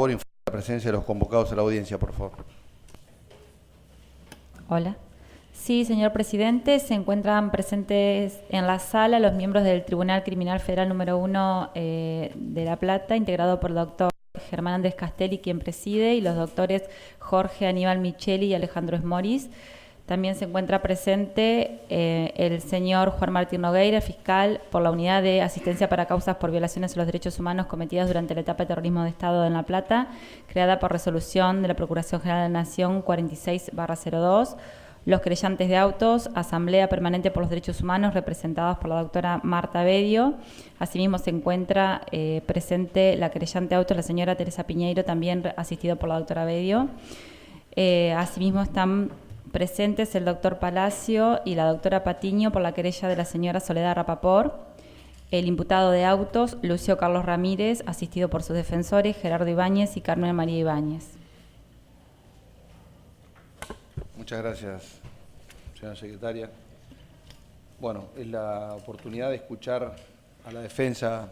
favor, informe la presencia de los convocados a la audiencia, por favor. Hola. Sí, señor presidente, se encuentran presentes en la sala los miembros del Tribunal Criminal Federal número 1 de La Plata, integrado por el doctor Germán Andrés Castelli, quien preside, y los doctores Jorge Aníbal Micheli y Alejandro Esmorís. También se encuentra presente el señor Juan Martín Nogueira, fiscal por la Unidad de Asistencia para Causas por Violaciones a los Derechos Humanos cometidas durante la etapa de terrorismo de Estado en La Plata, creada por resolución de la Procuración General de la Nación 46/02. Los querellantes de autos, Asamblea Permanente por los Derechos Humanos, representados por la doctora Marta Bedio. Asimismo se encuentra presente la querellante de autos, la señora Teresa Piñeiro, también asistido por la doctora Bedio. Asimismo están presentes el doctor Palacio y la doctora Patiño por la querella de la señora Soledad Rapaport. El imputado de autos, Lucio Carlos Ramírez, asistido por sus defensores, Gerardo Ibáñez y Carmen María Ibáñez. Muchas gracias, señora secretaria. Bueno, es la oportunidad de escuchar a la defensa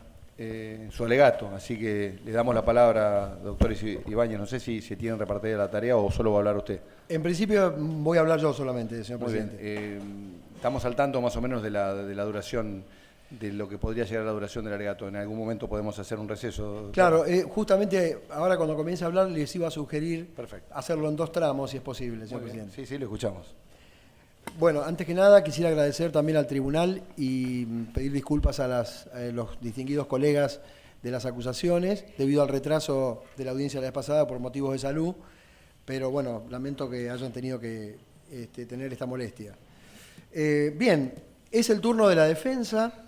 su alegato, así que le damos la palabra, doctor Ibáñez. No sé si se tiene repartida la tarea o solo va a hablar usted. En principio voy a hablar yo solamente, señor presidente. Muy bien. Estamos al tanto más o menos de la duración, de lo que podría llegar a la duración del alegato. En algún momento podemos hacer un receso, doctor. Claro, justamente ahora cuando comience a hablar les iba a sugerir Perfecto. hacerlo en 2 tramos, si es posible, señor presidente. Sí, sí, lo escuchamos. Bueno, antes que nada quisiera agradecer también al tribunal y pedir disculpas a los distinguidos colegas de las acusaciones debido al retraso de la audiencia de la vez pasada por motivos de salud, pero bueno, lamento que hayan tenido que tener esta molestia. Bien, es el turno de la defensa.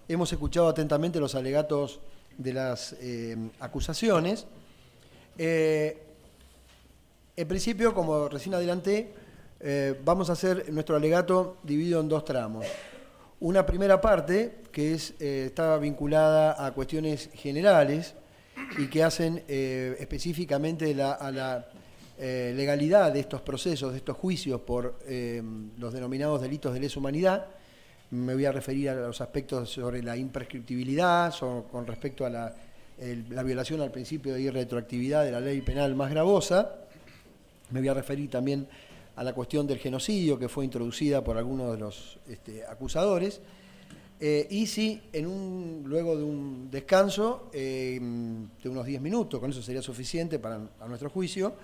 Hemos escuchado atentamente los alegatos de las acusaciones. En principio, como recién adelanté, vamos a hacer nuestro alegato dividido en 2 tramos. Una primera parte que está vinculada a cuestiones generales y que hacen específicamente a la legalidad de estos procesos, de estos juicios por los denominados delitos de lesa humanidad. Me voy a referir a los aspectos sobre la imprescriptibilidad, con respecto a la violación al principio de irretroactividad de la ley penal más gravosa. Me voy a referir también a la cuestión del genocidio que fue introducida por algunos de los acusadores. Y si luego de un descanso de unos 10 minutos, con eso sería suficiente a nuestro juicio,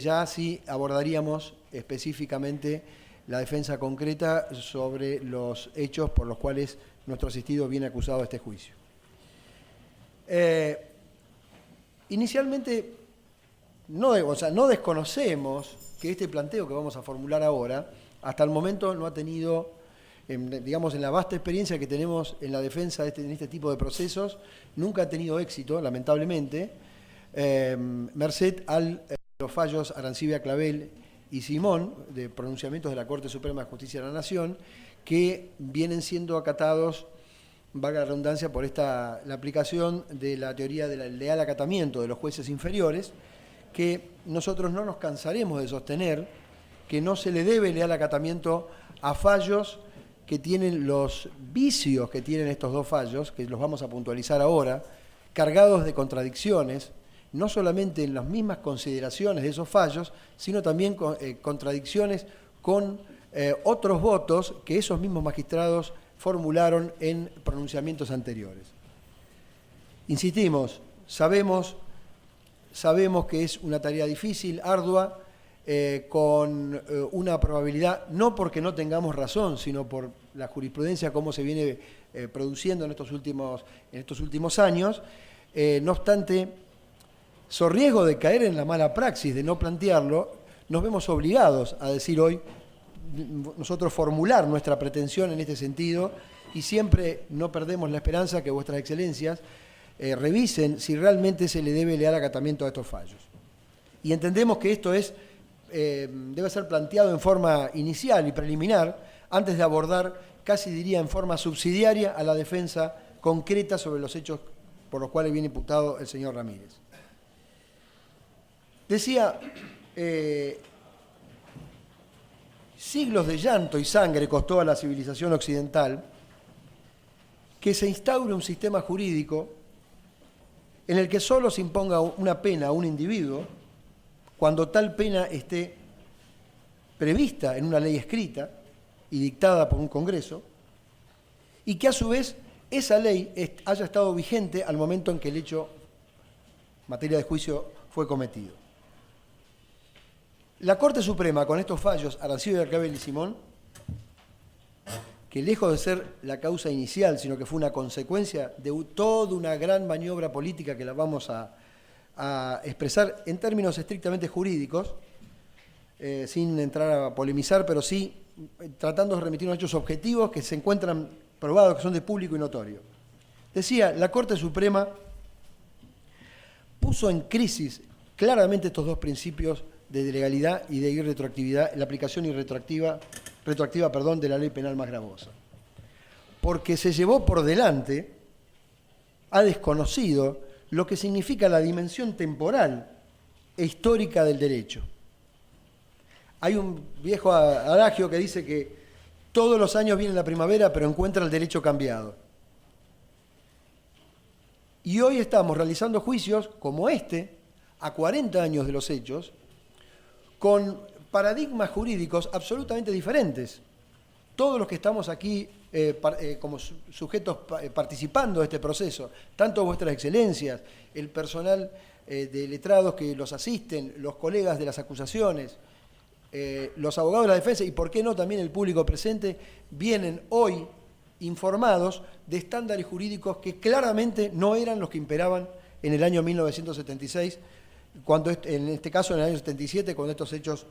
ya sí abordaríamos específicamente la defensa concreta sobre los hechos por los cuales nuestro asistido viene acusado de este juicio. Inicialmente, no desconocemos que este planteo que vamos a formular ahora, hasta el momento no ha tenido, digamos, en la vasta experiencia que tenemos en la defensa en este tipo de procesos, nunca ha tenido éxito, lamentablemente, merced a los fallos Arancibia Clavel y Simón, de pronunciamientos de la Corte Suprema de Justicia de la Nación, que vienen siendo acatados, valga la redundancia, por la aplicación de la teoría del leal acatamiento de los jueces inferiores, que nosotros no nos cansaremos de sostener que no se le debe leal acatamiento a fallos que tienen los vicios que tienen estos 2 fallos, que los vamos a puntualizar ahora, cargados de contradicciones, no solamente en las mismas consideraciones de esos fallos, sino también contradicciones con otros votos que esos mismos magistrados formularon en pronunciamientos anteriores. Insistimos, sabemos que es una tarea difícil, ardua, con una probabilidad, no porque no tengamos razón, sino por la jurisprudencia, cómo se viene produciendo en estos últimos años. No obstante, so riesgo de caer en la mala praxis de no plantearlo, nos vemos obligados a decir hoy, nosotros formular nuestra pretensión en este sentido, y siempre no perdemos la esperanza que vuestras excelencias revisen si realmente se le debe leal acatamiento a estos fallos. Y entendemos que esto debe ser planteado en forma inicial y preliminar, antes de abordar, casi diría en forma subsidiaria, a la defensa concreta sobre los hechos por los cuales viene imputado el señor Ramírez. Decía, siglos de llanto y sangre costó a la civilización occidental que se instaure un sistema jurídico en el que solo se imponga una pena a un individuo cuando tal pena esté prevista en una ley escrita y dictada por un Congreso, y que a su vez esa ley haya estado vigente al momento en que el hecho, materia de juicio, fue cometido. La Corte Suprema, con estos fallos, Arancibia, Arcabel y Simón, que lejos de ser la causa inicial, sino que fue una consecuencia de toda una gran maniobra política que la vamos a expresar en términos estrictamente jurídicos, sin entrar a polemizar, pero sí tratando de remitir unos hechos objetivos que se encuentran probados, que son de público y notorio. Decía, la Corte Suprema puso en crisis claramente estos dos principios de legalidad y de irretroactividad, la aplicación retroactiva de la ley penal más gravosa. Porque se llevó por delante, ha desconocido lo que significa la dimensión temporal e histórica del derecho. Hay un viejo adagio que dice que todos los años viene la primavera, pero encuentra el derecho cambiado. Y hoy estamos realizando juicios como este, a 40 años de los hechos, con paradigmas jurídicos absolutamente diferentes. Todos los que estamos aquí como sujetos participando de este proceso, tanto vuestras excelencias, el personal de letrados que los asisten, los colegas de las acusaciones, los abogados de la defensa y, por qué no, también el público presente, vienen hoy informados de estándares jurídicos que claramente no eran los que imperaban en el año 1976, cuando, en este caso en el año 77, cuando estos hechos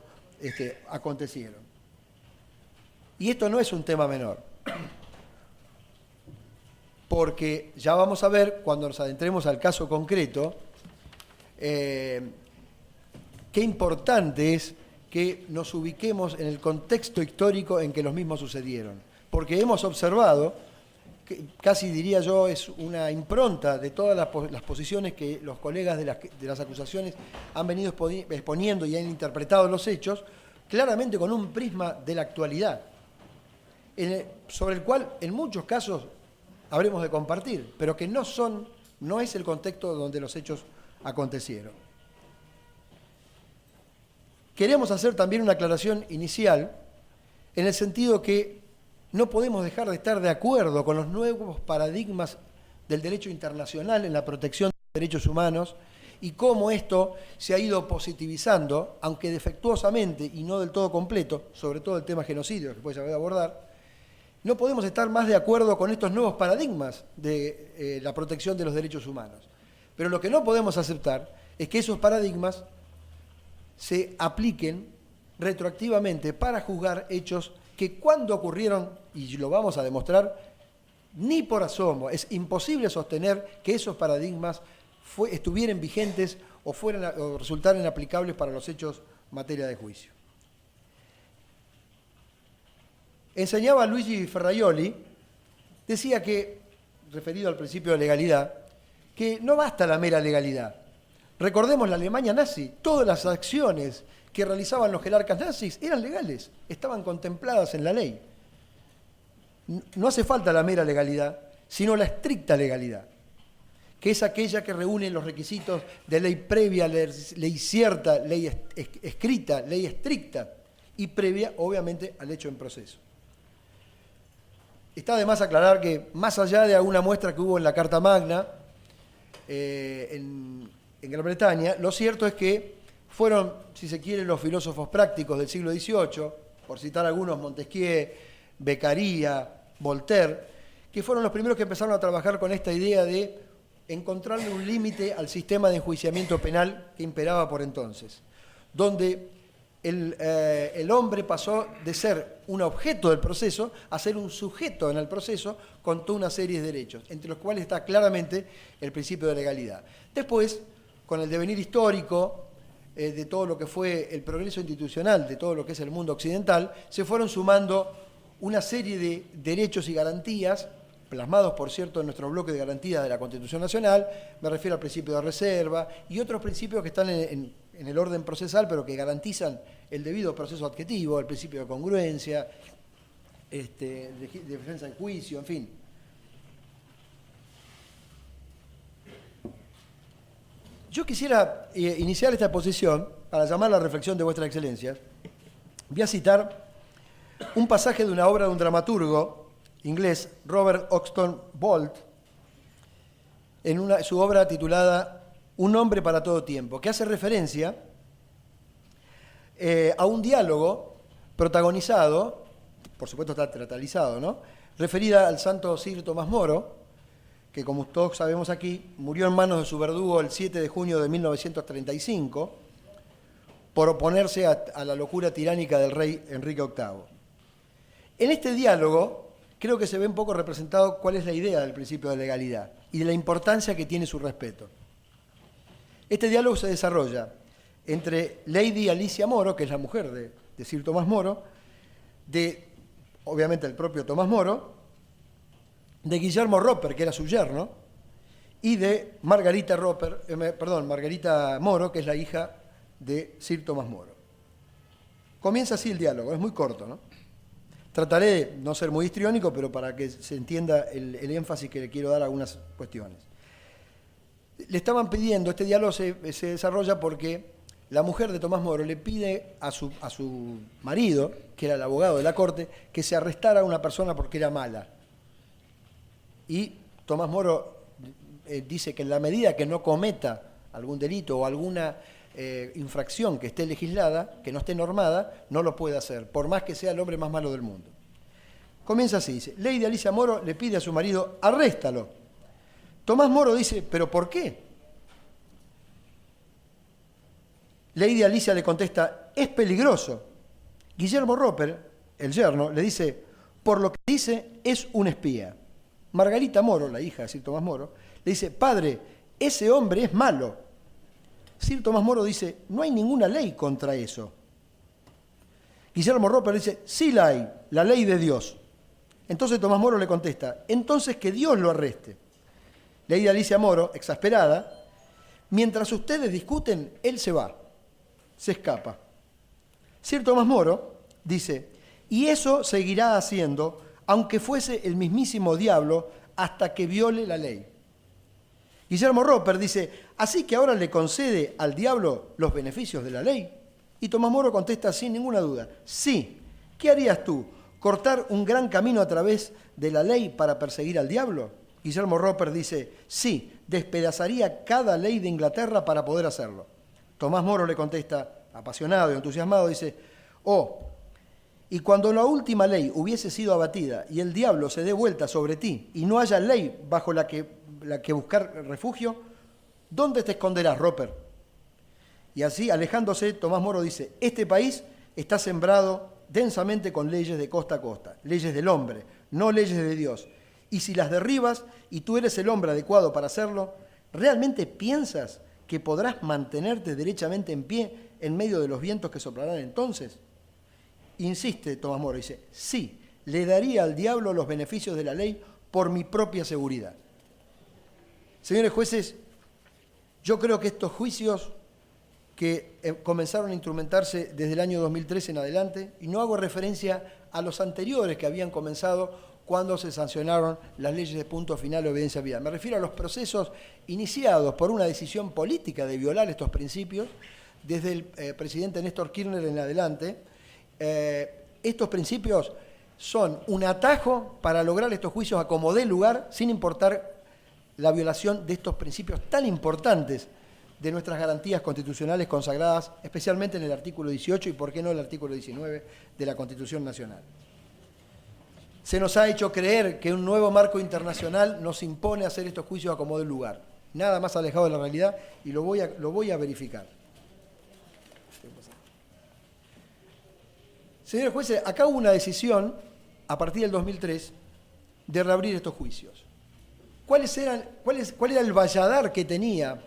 acontecieron. Y esto no es un tema menor, porque ya vamos a ver, cuando nos adentremos al caso concreto, qué importante es que nos ubiquemos en el contexto histórico en que los mismos sucedieron. Porque hemos observado, que casi diría yo es una impronta de todas las posiciones que los colegas de las acusaciones han venido exponiendo y han interpretado los hechos, claramente con un prisma de la actualidad, sobre el cual en muchos casos habremos de compartir, pero que no es el contexto donde los hechos acontecieron. Queremos hacer también una aclaración inicial en el sentido que no podemos dejar de estar de acuerdo con los nuevos paradigmas del derecho internacional en la protección de derechos humanos y cómo esto se ha ido positivizando, aunque defectuosamente y no del todo completo, sobre todo el tema genocidio que después se va a abordar. No podemos estar más de acuerdo con estos nuevos paradigmas de la protección de los derechos humanos. Pero lo que no podemos aceptar es que esos paradigmas se apliquen retroactivamente para juzgar hechos que cuando ocurrieron, y lo vamos a demostrar, ni por asomo, es imposible sostener que esos paradigmas estuvieran vigentes o resultaran aplicables para los hechos materia de juicio. Enseñaba Luigi Ferraioli, decía que, referido al principio de legalidad, que no basta la mera legalidad. Recordemos la Alemania nazi, todas las acciones que realizaban los jerarcas nazis eran legales, estaban contempladas en la ley. No hace falta la mera legalidad, sino la estricta legalidad, que es aquella que reúne los requisitos de ley previa, ley cierta, ley escrita, ley estricta y previa, obviamente, al hecho en proceso. Está de más aclarar que, más allá de alguna muestra que hubo en la Carta Magna, en Gran Bretaña, lo cierto es que fueron, si se quiere, los filósofos prácticos del siglo XVIII, por citar algunos, Montesquieu, Beccaria, Voltaire, que fueron los primeros que empezaron a trabajar con esta idea de encontrarle un límite al sistema de enjuiciamiento penal que imperaba por entonces, donde el hombre pasó de ser un objeto del proceso a ser un sujeto en el proceso con toda una serie de derechos, entre los cuales está claramente el principio de legalidad. Después, con el devenir histórico de todo lo que fue el progreso institucional, de todo lo que es el mundo occidental, se fueron sumando una serie de derechos y garantías, plasmados, por cierto, en nuestro bloque de garantías de la Constitución Nacional, me refiero al principio de reserva, y otros principios que están en el orden procesal, pero que garantizan el debido proceso adjetivo, el principio de congruencia, de defensa en juicio, en fin. Yo quisiera iniciar esta exposición para llamar la reflexión de vuestras excelencias. Voy a citar un pasaje de una obra de un dramaturgo inglés, Robert Oxton Bolt, en su obra titulada Un hombre para todo tiempo, que hace referencia a un diálogo protagonizado, por supuesto está teatralizado, ¿no?, referida al santo Sir Tomás Moro, que como todos sabemos aquí, murió en manos de su verdugo el 7 de junio de 1935 por oponerse a la locura tiránica del rey Enrique VIII. En este diálogo creo que se ve un poco representado cuál es la idea del principio de legalidad y de la importancia que tiene su respeto. Este diálogo se desarrolla entre Lady Alicia Moro, que es la mujer de Sir Tomás Moro, de, obviamente, el propio Tomás Moro, de Guillermo Roper, que era su yerno, y de Margarita Moro, que es la hija de Sir Tomás Moro. Comienza así el diálogo, es muy corto, ¿no? Trataré de no ser muy histriónico, pero para que se entienda el énfasis que le quiero dar a algunas cuestiones. Le estaban pidiendo, este diálogo se desarrolla porque la mujer de Tomás Moro le pide a su marido, que era el abogado de la corte, que se arrestara a una persona porque era mala. Y Tomás Moro dice que en la medida que no cometa algún delito o alguna infracción que esté legislada, que no esté normada, no lo puede hacer, por más que sea el hombre más malo del mundo. Comienza así, dice, Lady Alicia Moro le pide a su marido, arréstalo. Tomás Moro dice, ¿pero por qué? Lady Alicia le contesta, es peligroso. Guillermo Roper, el yerno, le dice, por lo que dice, es un espía. Margarita Moro, la hija de Sir Tomás Moro, le dice, padre, ese hombre es malo. Sir Tomás Moro dice, no hay ninguna ley contra eso. Guillermo Roper dice, sí la hay, la ley de Dios. Entonces Tomás Moro le contesta, entonces que Dios lo arreste. Lady Alicia Moro, exasperada, mientras ustedes discuten, él se va, se escapa. Sir Tomás Moro dice, y eso seguirá haciendo, aunque fuese el mismísimo diablo, hasta que viole la ley. Guillermo Roper dice, así que ahora le concede al diablo los beneficios de la ley. Y Tomás Moro contesta sin ninguna duda, sí. ¿Qué harías tú? ¿Cortar un gran camino a través de la ley para perseguir al diablo? Guillermo Roper dice, sí, despedazaría cada ley de Inglaterra para poder hacerlo. Tomás Moro le contesta, apasionado y entusiasmado, dice, oh, y cuando la última ley hubiese sido abatida y el diablo se dé vuelta sobre ti y no haya ley bajo la que buscar refugio, ¿dónde te esconderás, Roper? Y así, alejándose, Tomás Moro dice, este país está sembrado densamente con leyes de costa a costa, leyes del hombre, no leyes de Dios. Y si las derribas y tú eres el hombre adecuado para hacerlo, ¿realmente piensas que podrás mantenerte derechamente en pie en medio de los vientos que soplarán entonces? Insiste Tomás Moro, dice, sí, le daría al diablo los beneficios de la ley por mi propia seguridad. Señores jueces, yo creo que estos juicios que comenzaron a instrumentarse desde el año 2013 en adelante, y no hago referencia a los anteriores que habían comenzado cuando se sancionaron las leyes de punto final de obediencia a vida. Me refiero a los procesos iniciados por una decisión política de violar estos principios, desde el presidente Néstor Kirchner en adelante. Estos principios son un atajo para lograr estos juicios a como dé lugar, sin importar la violación de estos principios tan importantes de nuestras garantías constitucionales consagradas, especialmente en el artículo 18 y, por qué no, el artículo 19 de la Constitución Nacional. Se nos ha hecho creer que un nuevo marco internacional nos impone hacer estos juicios a como dé lugar. Nada más alejado de la realidad, y lo voy a verificar. Señores jueces, acá hubo una decisión, a partir del 2003, de reabrir estos juicios. ¿Cuál era el valladar que tenía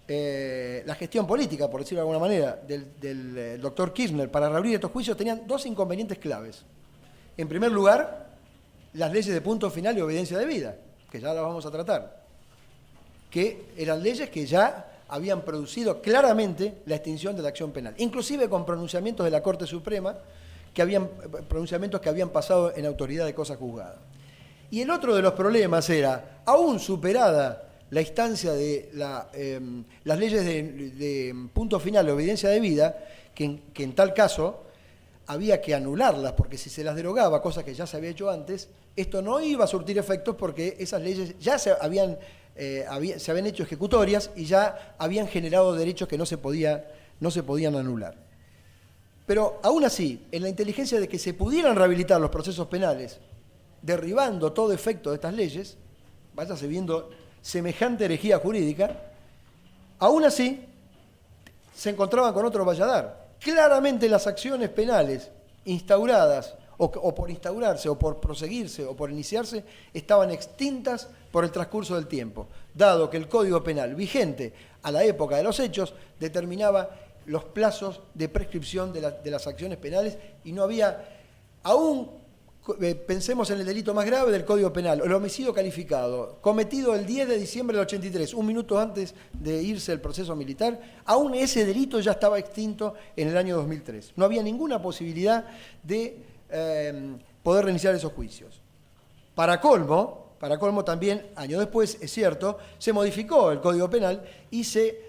la gestión política, por decirlo de alguna manera, del doctor Kirchner para reabrir estos juicios? Tenían dos inconvenientes claves. En primer lugar, las leyes de punto final y obediencia debida, que ya las vamos a tratar, que eran leyes que ya habían producido claramente la extinción de la acción penal, inclusive con pronunciamientos de la Corte Suprema, pronunciamientos que habían pasado en autoridad de cosa juzgada. Y el otro de los problemas era, aún superada la instancia de las leyes de punto final de obediencia debida, que en tal caso había que anularlas, porque si se las derogaba, cosa que ya se había hecho antes, esto no iba a surtir efectos porque esas leyes ya se habían hecho ejecutorias y ya habían generado derechos que no se podían anular. Pero aún así, en la inteligencia de que se pudieran rehabilitar los procesos penales, derribando todo efecto de estas leyes, váyase viendo semejante herejía jurídica, aún así se encontraban con otro Valladar. Claramente las acciones penales instauradas o por instaurarse o por proseguirse o por iniciarse estaban extintas por el transcurso del tiempo, dado que el Código Penal vigente a la época de los hechos determinaba los plazos de prescripción de las acciones penales y no había, aún pensemos en el delito más grave del Código Penal, el homicidio calificado, cometido el 10 de diciembre del 83, un minuto antes de irse el proceso militar, aún ese delito ya estaba extinto en el año 2003. No había ninguna posibilidad de poder reiniciar esos juicios. Para colmo también, años después, es cierto, se modificó el Código Penal y se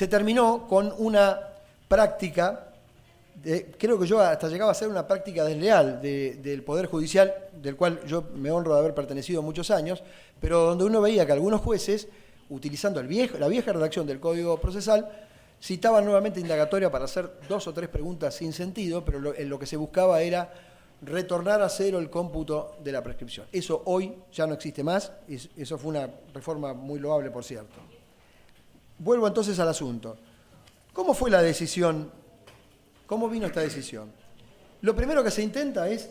terminó con una práctica, creo que yo hasta llegaba a ser una práctica desleal del Poder Judicial, del cual yo me honro de haber pertenecido muchos años, pero donde uno veía que algunos jueces, utilizando la vieja redacción del Código Procesal, citaban nuevamente indagatoria para hacer 2 o 3 preguntas sin sentido, pero lo que se buscaba era retornar a cero el cómputo de la prescripción. Eso hoy ya no existe más, eso fue una reforma muy loable, por cierto. Vuelvo entonces al asunto. ¿Cómo fue la decisión? ¿Cómo vino esta decisión? Lo primero que se intenta es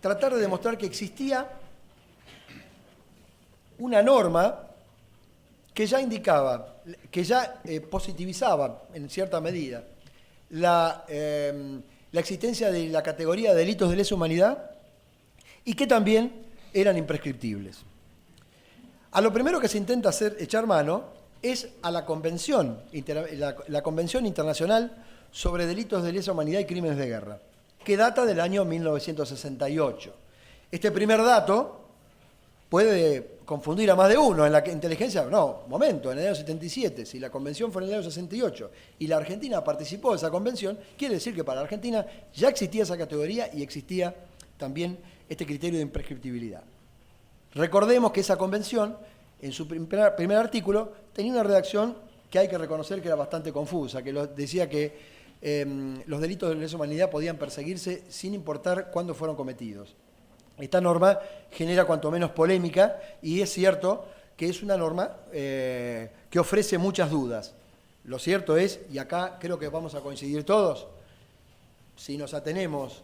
tratar de demostrar que existía una norma que ya indicaba, que ya positivizaba en cierta medida la existencia de la categoría de delitos de lesa humanidad y que también eran imprescriptibles. A lo primero que se intenta echar mano es a la Convención, la Convención Internacional sobre Delitos de Lesa Humanidad y Crímenes de Guerra, que data del año 1968. Este primer dato puede confundir a más de uno en la inteligencia. No, momento, en el año 77, si la convención fue en el año 68 y la Argentina participó de esa convención, quiere decir que para la Argentina ya existía esa categoría y existía también este criterio de imprescriptibilidad. Recordemos que esa convención, en su primer artículo, tenía una redacción que hay que reconocer que era bastante confusa, que decía que los delitos de lesa humanidad podían perseguirse sin importar cuándo fueron cometidos. Esta norma genera cuanto menos polémica y es cierto que es una norma que ofrece muchas dudas. Lo cierto es, y acá creo que vamos a coincidir todos, si nos atenemos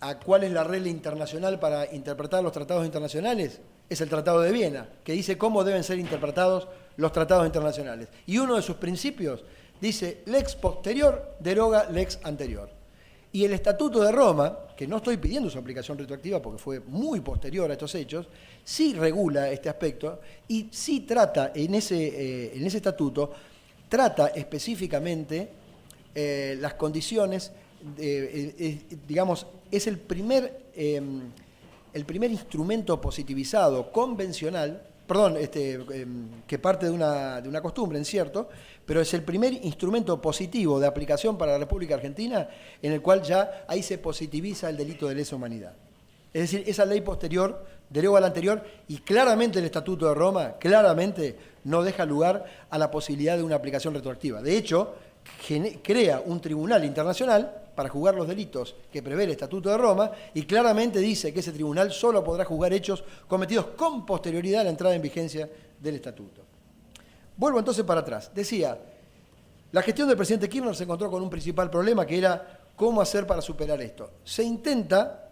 a cuál es la regla internacional para interpretar los tratados internacionales, es el Tratado de Viena, que dice cómo deben ser interpretados los tratados internacionales. Y uno de sus principios dice, lex posterior deroga lex anterior. Y el Estatuto de Roma, que no estoy pidiendo su aplicación retroactiva porque fue muy posterior a estos hechos, sí regula este aspecto y sí trata, en ese estatuto, trata específicamente las condiciones, digamos, es el primer instrumento positivizado convencional, que parte de una costumbre, en cierto, pero es el primer instrumento positivo de aplicación para la República Argentina en el cual ya ahí se positiviza el delito de lesa humanidad. Es decir, esa ley posterior deroga la anterior y claramente el Estatuto de Roma claramente no deja lugar a la posibilidad de una aplicación retroactiva. De hecho, crea un tribunal internacional para juzgar los delitos que prevé el Estatuto de Roma y claramente dice que ese tribunal solo podrá juzgar hechos cometidos con posterioridad a la entrada en vigencia del Estatuto. Vuelvo entonces para atrás. Decía, la gestión del presidente Kirchner se encontró con un principal problema que era cómo hacer para superar esto. Se intenta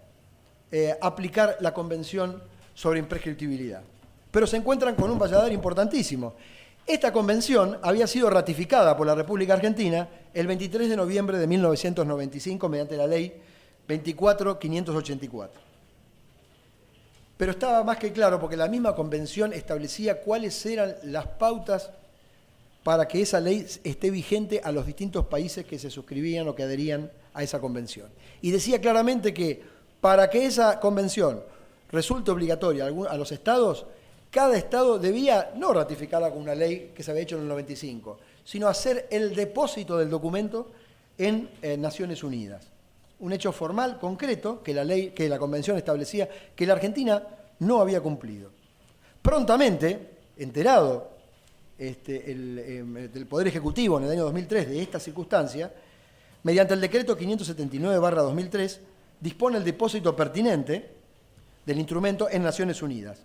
aplicar la Convención sobre Imprescriptibilidad, pero se encuentran con un valladar importantísimo. Esta convención había sido ratificada por la República Argentina el 23 de noviembre de 1995 mediante la ley 24.584. Pero estaba más que claro porque la misma convención establecía cuáles eran las pautas para que esa ley esté vigente a los distintos países que se suscribían o que adherían a esa convención. Y decía claramente que para que esa convención resulte obligatoria a los estados, cada estado debía no ratificarla con una ley que se había hecho en el 95, sino hacer el depósito del documento en Naciones Unidas. Un hecho formal, concreto, que la Convención establecía que la Argentina no había cumplido. Prontamente, enterado del Poder Ejecutivo en el año 2003 de esta circunstancia, mediante el decreto 579/2003, dispone el depósito pertinente del instrumento en Naciones Unidas.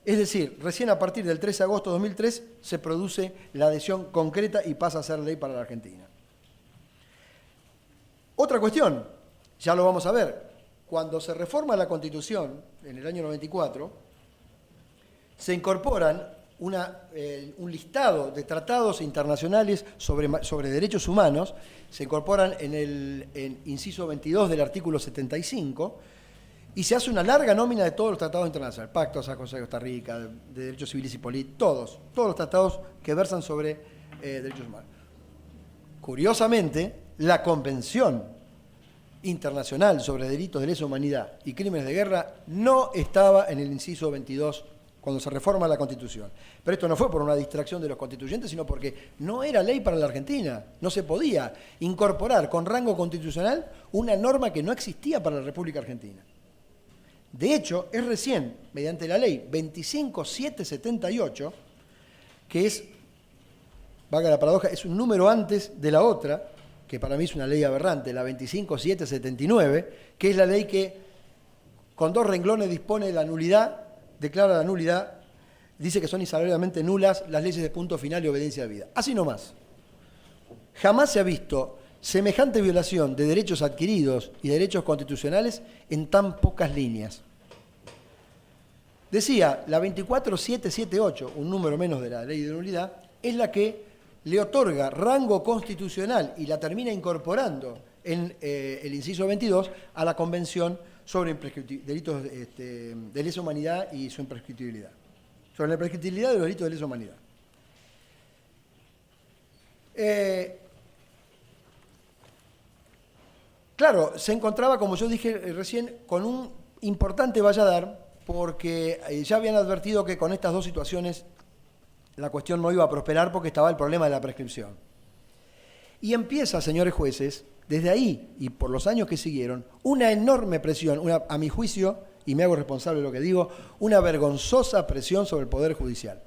Es decir, recién a partir del 13 de agosto de 2003 se produce la adhesión concreta y pasa a ser ley para la Argentina. Otra cuestión, ya lo vamos a ver, cuando se reforma la Constitución en el año 94, se incorporan un listado de tratados internacionales sobre derechos humanos, se incorporan en el inciso 22 del artículo 75, y se hace una larga nómina de todos los tratados internacionales, Pacto de San José de Costa Rica, de derechos civiles y políticos, todos los tratados que versan sobre derechos humanos. Curiosamente, la Convención Internacional sobre Delitos de Lesa Humanidad y Crímenes de Guerra no estaba en el inciso 22 cuando se reforma la Constitución. Pero esto no fue por una distracción de los constituyentes, sino porque no era ley para la Argentina. No se podía incorporar con rango constitucional una norma que no existía para la República Argentina. De hecho, es recién, mediante la ley 25778, que es, valga la paradoja, es un número antes de la otra, que para mí es una ley aberrante, la 25779, que es la ley que con 2 renglones dispone la nulidad, declara la nulidad, dice que son insalariamente nulas las leyes de punto final y obediencia de vida. Así nomás. Jamás se ha visto semejante violación de derechos adquiridos y derechos constitucionales en tan pocas líneas. Decía, la 24778, un número menos de la ley de nulidad, es la que le otorga rango constitucional y la termina incorporando en el inciso 22 a la Convención sobre delitos de lesa humanidad y su imprescriptibilidad. Sobre la imprescriptibilidad de los delitos de lesa humanidad. Claro, se encontraba, como yo dije recién, con un importante valladar, porque ya habían advertido que con estas dos situaciones la cuestión no iba a prosperar porque estaba el problema de la prescripción. Y empieza, señores jueces, desde ahí y por los años que siguieron, una enorme presión, a mi juicio, y me hago responsable de lo que digo, una vergonzosa presión sobre el Poder Judicial.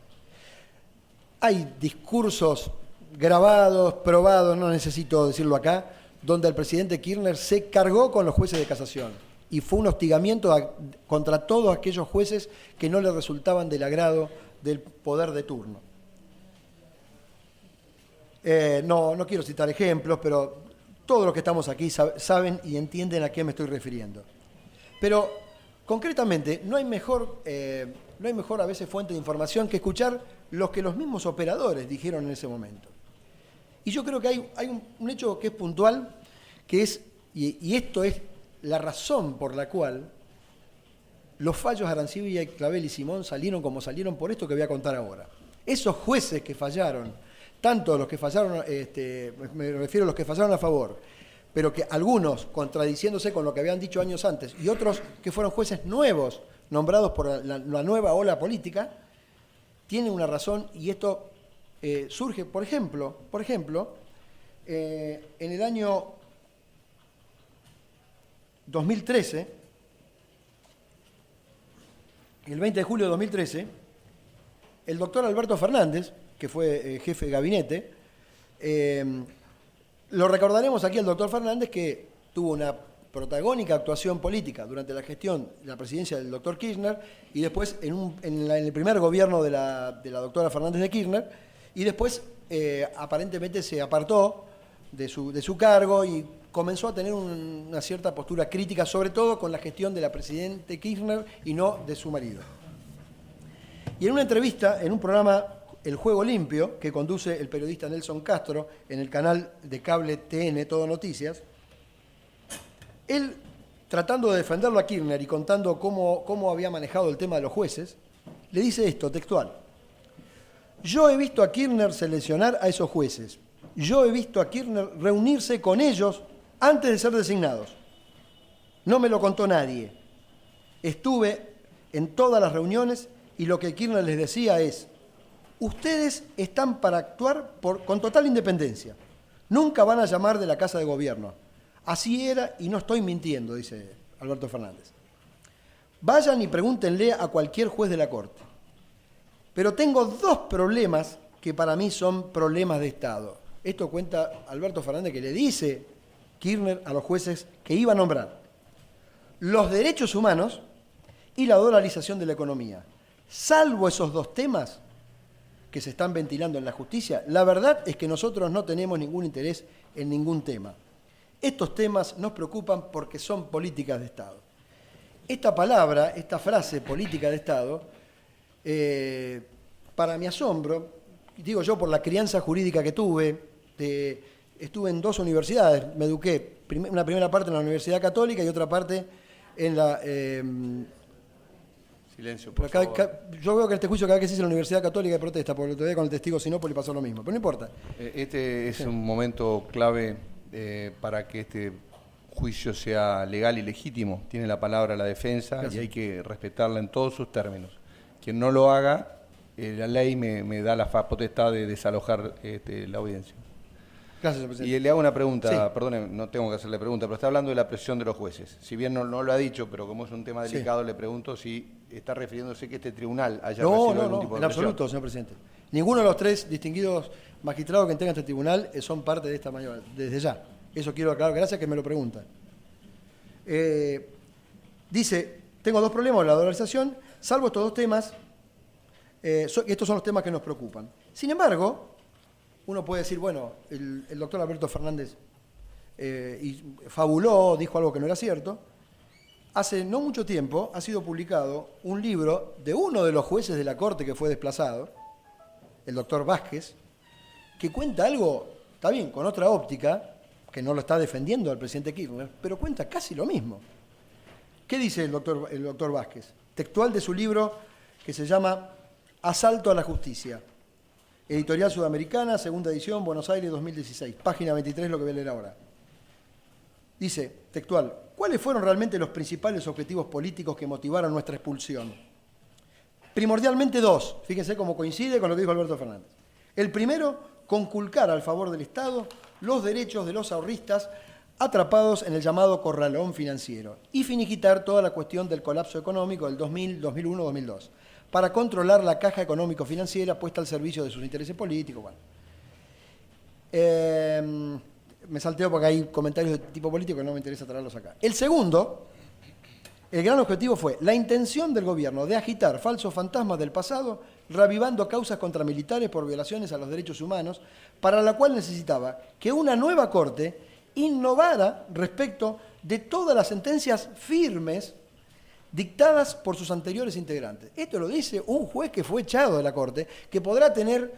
Hay discursos grabados, probados, no necesito decirlo acá, donde el presidente Kirchner se cargó con los jueces de casación y fue un hostigamiento contra todos aquellos jueces que no le resultaban del agrado del poder de turno. No quiero citar ejemplos, pero todos los que estamos aquí saben y entienden a qué me estoy refiriendo. Pero, concretamente, no hay mejor a veces fuente de información que escuchar lo que los mismos operadores dijeron en ese momento. Y yo creo que hay un hecho que es puntual, que es, y esto es la razón por la cual los fallos Arancibia, Clavel y Simón salieron como salieron por esto que voy a contar ahora. Esos jueces que fallaron, tanto los que fallaron, me refiero a los que fallaron a favor, pero que algunos contradiciéndose con lo que habían dicho años antes, y otros que fueron jueces nuevos, nombrados por la nueva ola política, tienen una razón, y esto surge, por ejemplo, en el año 2013, el 20 de julio de 2013, el doctor Alberto Fernández, que fue jefe de gabinete, lo recordaremos aquí al doctor Fernández, que tuvo una protagónica actuación política durante la gestión de la presidencia del doctor Kirchner y después en el primer gobierno de la doctora Fernández de Kirchner, y después aparentemente se apartó de su cargo y comenzó a tener una cierta postura crítica, sobre todo con la gestión de la presidente Kirchner y no de su marido. Y en una entrevista, en un programa El Juego Limpio, que conduce el periodista Nelson Castro en el canal de cable TN Todo Noticias, él, tratando de defenderlo a Kirchner y contando cómo había manejado el tema de los jueces, le dice esto, textual: yo he visto a Kirchner seleccionar a esos jueces. Yo he visto a Kirchner reunirse con ellos antes de ser designados. No me lo contó nadie. Estuve en todas las reuniones y lo que Kirchner les decía es: ustedes están para actuar con total independencia. Nunca van a llamar de la Casa de Gobierno. Así era y no estoy mintiendo, dice Alberto Fernández. Vayan y pregúntenle a cualquier juez de la Corte. Pero tengo dos problemas que para mí son problemas de Estado. Esto cuenta Alberto Fernández, que le dice Kirchner a los jueces que iba a nombrar: los derechos humanos y la dolarización de la economía. Salvo esos dos temas que se están ventilando en la justicia, la verdad es que nosotros no tenemos ningún interés en ningún tema. Estos temas nos preocupan porque son políticas de Estado. Esta palabra, esta frase, política de Estado, para mi asombro, digo yo por la crianza jurídica que tuve, estuve en dos universidades, me eduqué, una primera parte en la Universidad Católica y otra parte en la... Silencio, por favor. Yo veo que este juicio cada vez que se dice la Universidad Católica protesta, porque todavía con el testigo Sinópoli pasó lo mismo, pero no importa. Este es un momento clave para que este juicio sea legal y legítimo. Tiene la palabra la defensa. Gracias. Y hay que respetarla en todos sus términos. Quien no lo haga, la ley me da la potestad de desalojar la audiencia. Gracias, señor presidente. Y le hago una pregunta, sí. Perdone, no tengo que hacerle pregunta, pero está hablando de la presión de los jueces. Si bien no lo ha dicho, pero como es un tema delicado, sí, le pregunto si está refiriéndose que este tribunal haya recibido algún tipo de presión. No, en absoluto, señor presidente. Ninguno de los tres distinguidos magistrados que integran este tribunal son parte de esta mayoría, desde ya. Eso quiero aclarar, gracias que me lo preguntan. Dice, tengo dos problemas con la dolarización, salvo estos dos temas, estos son los temas que nos preocupan. Sin embargo, uno puede decir, bueno, el doctor Alberto Fernández fabuló, dijo algo que no era cierto. Hace no mucho tiempo ha sido publicado un libro de uno de los jueces de la Corte que fue desplazado, el doctor Vázquez, que cuenta algo, está bien, con otra óptica, que no lo está defendiendo al presidente Kirchner, pero cuenta casi lo mismo. ¿Qué dice el doctor Vázquez? Textual de su libro que se llama Asalto a la Justicia. Editorial Sudamericana, segunda edición, Buenos Aires, 2016. Página 23, lo que voy a leer ahora. Dice, textual, ¿cuáles fueron realmente los principales objetivos políticos que motivaron nuestra expulsión? Primordialmente dos. Fíjense cómo coincide con lo que dijo Alberto Fernández. El primero, conculcar al favor del Estado los derechos de los ahorristas atrapados en el llamado corralón financiero y finiquitar toda la cuestión del colapso económico del 2000, 2001, 2002 para controlar la caja económico-financiera puesta al servicio de sus intereses políticos. Bueno. Me salteo porque hay comentarios de tipo político que no me interesa traerlos acá. El segundo, el gran objetivo fue la intención del gobierno de agitar falsos fantasmas del pasado, reavivando causas contra militares por violaciones a los derechos humanos, para la cual necesitaba que una nueva corte innovara respecto de todas las sentencias firmes dictadas por sus anteriores integrantes. Esto lo dice un juez que fue echado de la Corte, que podrá tener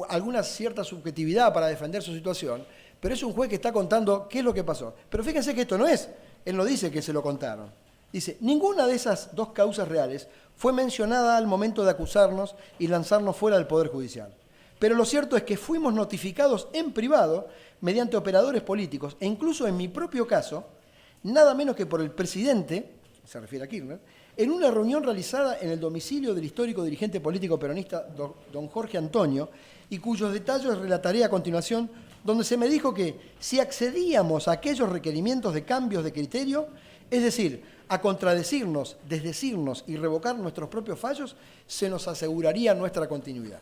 alguna cierta subjetividad para defender su situación, pero es un juez que está contando qué es lo que pasó. Pero fíjense que esto no es, él no dice que se lo contaron. Dice, ninguna de esas dos causas reales fue mencionada al momento de acusarnos y lanzarnos fuera del Poder Judicial. Pero lo cierto es que fuimos notificados en privado mediante operadores políticos, e incluso en mi propio caso, nada menos que por el presidente, se refiere a Kirchner, en una reunión realizada en el domicilio del histórico dirigente político peronista don Jorge Antonio, y cuyos detalles relataré a continuación, donde se me dijo que si accedíamos a aquellos requerimientos de cambios de criterio, es decir, a contradecirnos, desdecirnos y revocar nuestros propios fallos, se nos aseguraría nuestra continuidad.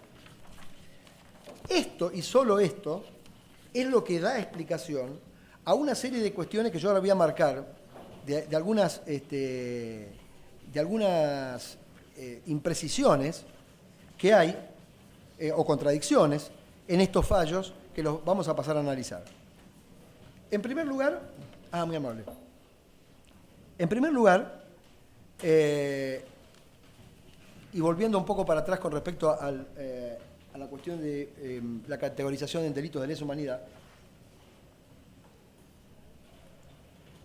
Esto, y solo esto, es lo que da explicación a una serie de cuestiones que yo ahora voy a marcar, de algunas imprecisiones que hay, o contradicciones, en estos fallos que los vamos a pasar a analizar. En primer lugar, muy amable. En primer lugar, y volviendo un poco para atrás con respecto a la cuestión de la categorización en delitos de lesa humanidad,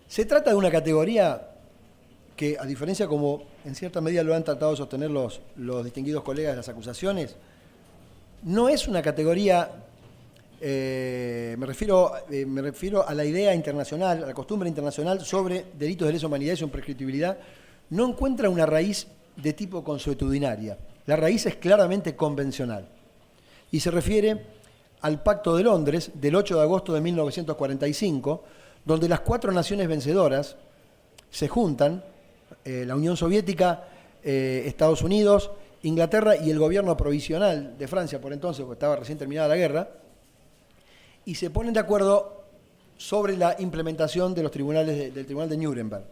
se trata de una categoría que, a diferencia como en cierta medida lo han tratado de sostener los distinguidos colegas de las acusaciones, no es una categoría, me refiero a la idea internacional, a la costumbre internacional sobre delitos de lesa humanidad y su imprescriptibilidad, no encuentra una raíz de tipo consuetudinaria. La raíz es claramente convencional y se refiere al Pacto de Londres del 8 de agosto de 1945, donde las 4 naciones vencedoras se juntan, la Unión Soviética, Estados Unidos, Inglaterra y el gobierno provisional de Francia, por entonces, porque estaba recién terminada la guerra, y se ponen de acuerdo sobre la implementación de los tribunales del Tribunal de Nuremberg.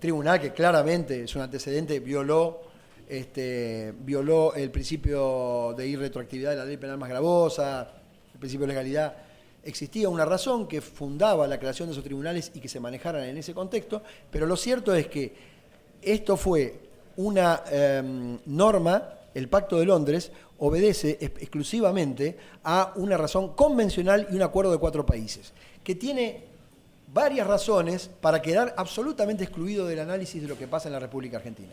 Tribunal que claramente es un antecedente, violó el principio de irretroactividad de la ley penal más gravosa, el principio de legalidad. Existía una razón que fundaba la creación de esos tribunales y que se manejaran en ese contexto, pero lo cierto es que esto fue una norma, el Pacto de Londres obedece exclusivamente a una razón convencional y un acuerdo de 4 países, que tiene varias razones para quedar absolutamente excluido del análisis de lo que pasa en la República Argentina.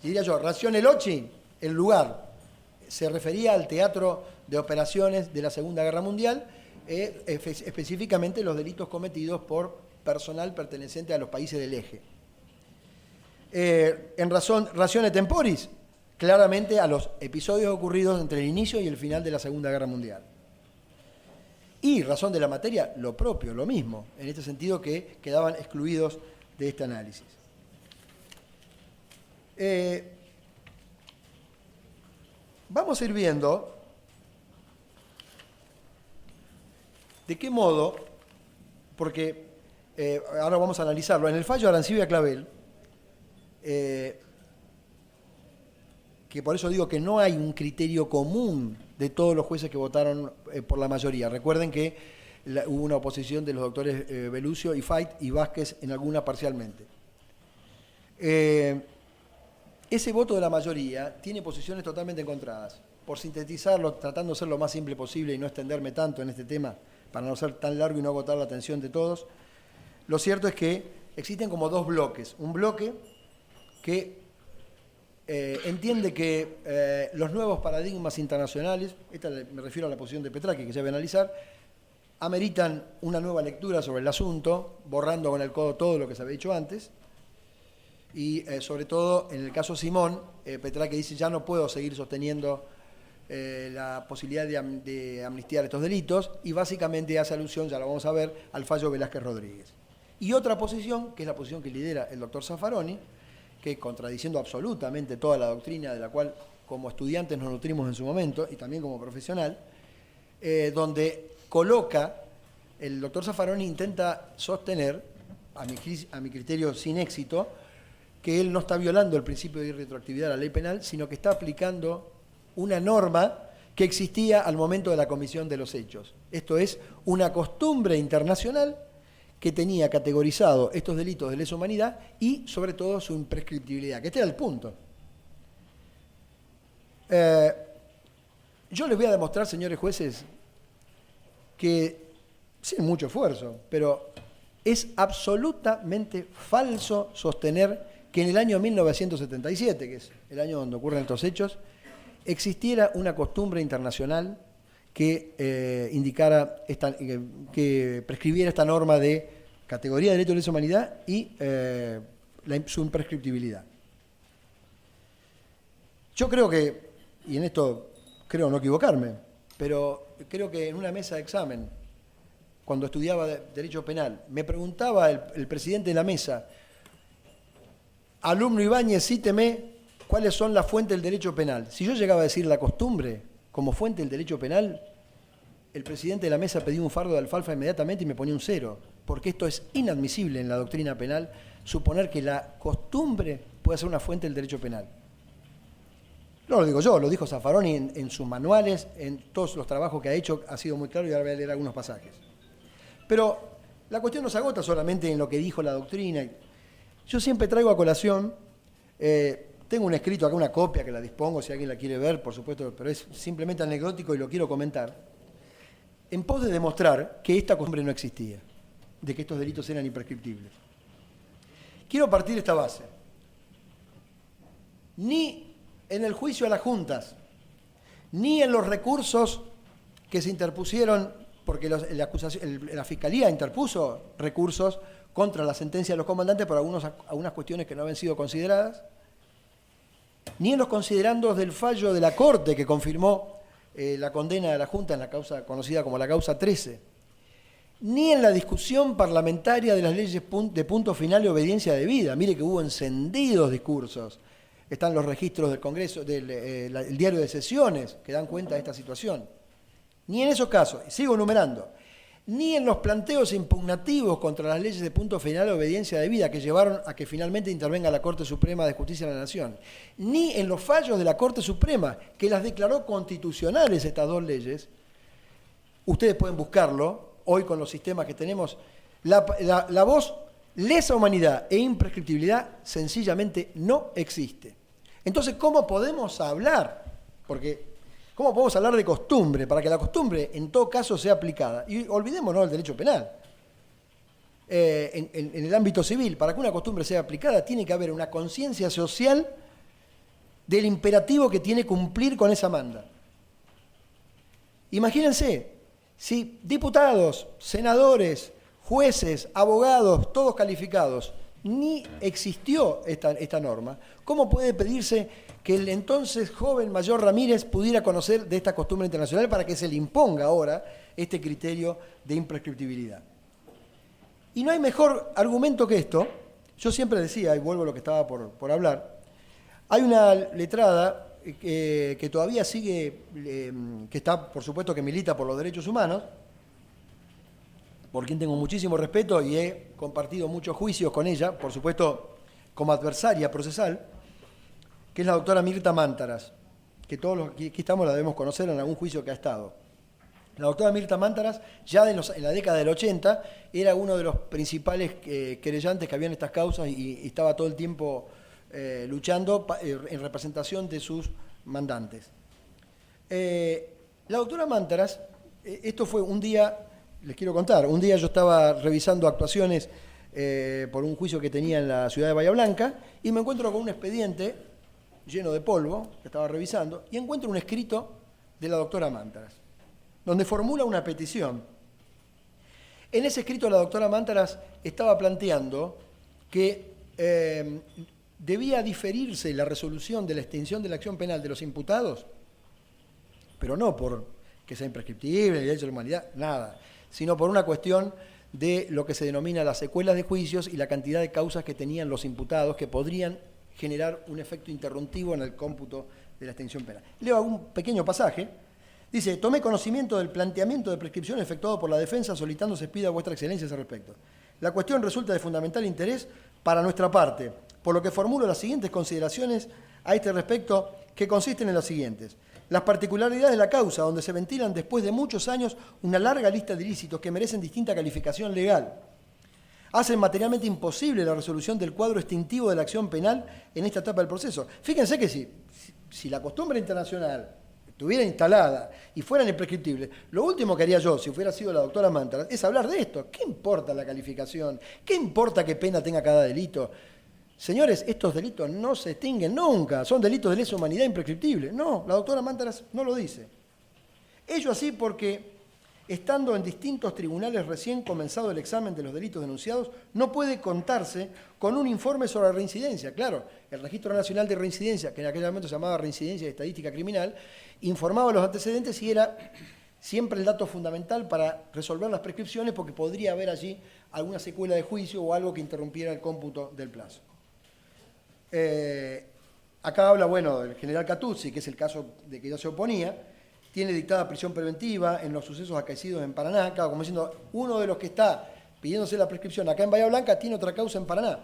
Y diría yo, Razione Locci, el lugar, se refería al teatro de operaciones de la Segunda Guerra Mundial, específicamente los delitos cometidos por personal perteneciente a los países del eje. En Razione Temporis, claramente a los episodios ocurridos entre el inicio y el final de la Segunda Guerra Mundial. Y razón de la materia, lo propio, lo mismo, en este sentido que quedaban excluidos de este análisis. Vamos a ir viendo de qué modo, porque ahora vamos a analizarlo, en el fallo de Arancibia Clavel, que por eso digo que no hay un criterio común de todos los jueces que votaron por la mayoría. Recuerden que hubo una oposición de los doctores Belucio y Fait y Vázquez en alguna parcialmente. Ese voto de la mayoría tiene posiciones totalmente encontradas. Por sintetizarlo, tratando de ser lo más simple posible y no extenderme tanto en este tema, para no ser tan largo y no agotar la atención de todos, lo cierto es que existen como 2 bloques. Un bloque que entiende que los nuevos paradigmas internacionales, me refiero a la posición de Petraki, que ya voy a analizar, ameritan una nueva lectura sobre el asunto, borrando con el codo todo lo que se había dicho antes, y sobre todo en el caso Simón, Petraki dice ya no puedo seguir sosteniendo la posibilidad de amnistiar estos delitos, y básicamente hace alusión, ya lo vamos a ver, al fallo Velázquez Rodríguez. Y otra posición, que es la posición que lidera el doctor Zaffaroni, que contradiciendo absolutamente toda la doctrina de la cual como estudiantes nos nutrimos en su momento, y también como profesional, donde coloca, el doctor Zaffaroni intenta sostener, a mi criterio sin éxito, que él no está violando el principio de irretroactividad de la ley penal, sino que está aplicando una norma que existía al momento de la comisión de los hechos. Esto es una costumbre internacional que tenía categorizado estos delitos de lesa humanidad y, sobre todo, su imprescriptibilidad, que este era el punto. Yo les voy a demostrar, señores jueces, que, sin mucho esfuerzo, pero es absolutamente falso sostener que en el año 1977, que es el año donde ocurren estos hechos, existiera una costumbre internacional que indicara, que prescribiera esta norma de categoría de delito de lesa humanidad y su imprescriptibilidad. Yo creo que, y en esto creo no equivocarme, pero creo que en una mesa de examen, cuando estudiaba Derecho Penal, me preguntaba el presidente de la mesa, alumno Ibáñez, cíteme cuáles son las fuentes del derecho penal. Si yo llegaba a decir la costumbre como fuente del derecho penal, el presidente de la mesa pedía un fardo de alfalfa inmediatamente y me ponía un 0, porque esto es inadmisible en la doctrina penal, suponer que la costumbre puede ser una fuente del derecho penal. No lo digo yo, lo dijo Zaffaroni en sus manuales, en todos los trabajos que ha hecho, ha sido muy claro y ahora voy a leer algunos pasajes. Pero la cuestión no se agota solamente en lo que dijo la doctrina. Yo siempre traigo a colación, tengo un escrito acá, una copia que la dispongo, si alguien la quiere ver, por supuesto, pero es simplemente anecdótico y lo quiero comentar, en pos de demostrar que esta costumbre no existía, de que estos delitos eran imprescriptibles. Quiero partir de esta base. Ni en el juicio a las juntas, ni en los recursos que se interpusieron, porque la Fiscalía interpuso recursos contra la sentencia de los comandantes por algunas cuestiones que no habían sido consideradas, ni en los considerandos del fallo de la Corte que confirmó la condena de la Junta en la causa conocida como la causa 13, ni en la discusión parlamentaria de las leyes de punto final y obediencia debida. Mire que hubo encendidos discursos. Están los registros del Congreso, el diario de sesiones que dan cuenta de esta situación. Ni en esos casos, sigo enumerando, ni en los planteos impugnativos contra las leyes de punto final de obediencia debida que llevaron a que finalmente intervenga la Corte Suprema de Justicia de la Nación, ni en los fallos de la Corte Suprema que las declaró constitucionales estas dos leyes. Ustedes pueden buscarlo, hoy con los sistemas que tenemos, la voz lesa humanidad e imprescriptibilidad sencillamente no existe. Entonces, ¿cómo podemos hablar? ¿Cómo podemos hablar de costumbre? Para que la costumbre, en todo caso, sea aplicada. Y olvidémonos del derecho penal. En el ámbito civil, para que una costumbre sea aplicada, tiene que haber una conciencia social del imperativo que tiene cumplir con esa manda. Imagínense, si diputados, senadores, jueces, abogados, todos calificados, ni existió esta norma, ¿cómo puede pedirse que el entonces joven Mayor Ramírez pudiera conocer de esta costumbre internacional para que se le imponga ahora este criterio de imprescriptibilidad? Y no hay mejor argumento que esto. Yo siempre decía, y vuelvo a lo que estaba por hablar, hay una letrada que todavía sigue, que está, por supuesto, que milita por los derechos humanos, por quien tengo muchísimo respeto y he compartido muchos juicios con ella, por supuesto, como adversaria procesal, que es la doctora Mirta Mántaras, que todos los que aquí estamos la debemos conocer en algún juicio que ha estado. La doctora Mirta Mántaras, ya en la década del 80, era uno de los principales querellantes que había en estas causas y estaba todo el tiempo luchando en representación de sus mandantes. La doctora Mántaras, esto fue un día, les quiero contar, un día yo estaba revisando actuaciones por un juicio que tenía en la ciudad de Bahía Blanca y me encuentro con un expediente lleno de polvo que estaba revisando y encuentro un escrito de la doctora Mántaras, donde formula una petición. En ese escrito la doctora Mántaras estaba planteando que debía diferirse la resolución de la extinción de la acción penal de los imputados, pero no por que sea imprescriptible, el derecho de la humanidad, nada, sino por una cuestión de lo que se denomina las secuelas de juicios y la cantidad de causas que tenían los imputados que podrían generar un efecto interrumpivo en el cómputo de la extinción penal. Leo un pequeño pasaje. Dice: tomé conocimiento del planteamiento de prescripción efectuado por la defensa solicitando se pida a vuestra excelencia a ese respecto. La cuestión resulta de fundamental interés para nuestra parte, por lo que formulo las siguientes consideraciones a este respecto, que consisten en las siguientes. Las particularidades de la causa, donde se ventilan después de muchos años una larga lista de ilícitos que merecen distinta calificación legal, hacen materialmente imposible la resolución del cuadro extintivo de la acción penal en esta etapa del proceso. Fíjense que si la costumbre internacional estuviera instalada y fueran imprescriptibles, lo último que haría yo, si hubiera sido la doctora Mántaras, es hablar de esto. ¿Qué importa la calificación? ¿Qué importa qué pena tenga cada delito? Señores, estos delitos no se extinguen nunca, son delitos de lesa humanidad imprescriptibles. No, la doctora Mántaras no lo dice. Ello así porque, estando en distintos tribunales recién comenzado el examen de los delitos denunciados, no puede contarse con un informe sobre la reincidencia. Claro, el Registro Nacional de Reincidencia, que en aquel momento se llamaba Reincidencia y Estadística Criminal, informaba los antecedentes y era siempre el dato fundamental para resolver las prescripciones, porque podría haber allí alguna secuela de juicio o algo que interrumpiera el cómputo del plazo. Acá habla, bueno, del general Catuzzi, que es el caso de que ella se oponía. Tiene dictada prisión preventiva en los sucesos acaecidos en Paraná, claro, como diciendo, uno de los que está pidiéndose la prescripción acá en Bahía Blanca tiene otra causa en Paraná.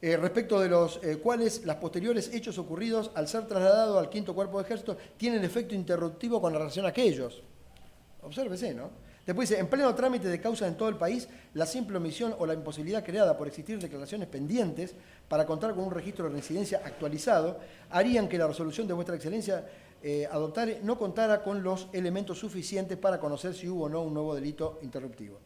Respecto de los cuales las posteriores hechos ocurridos al ser trasladado al 5º Cuerpo de Ejército tienen efecto interruptivo con relación a aquellos. Obsérvese, ¿no? Después dice: en pleno trámite de causas en todo el país, la simple omisión o la imposibilidad creada por existir declaraciones pendientes para contar con un registro de residencia actualizado harían que la resolución de vuestra excelencia adoptare no contara con los elementos suficientes para conocer si hubo o no un nuevo delito interruptivo.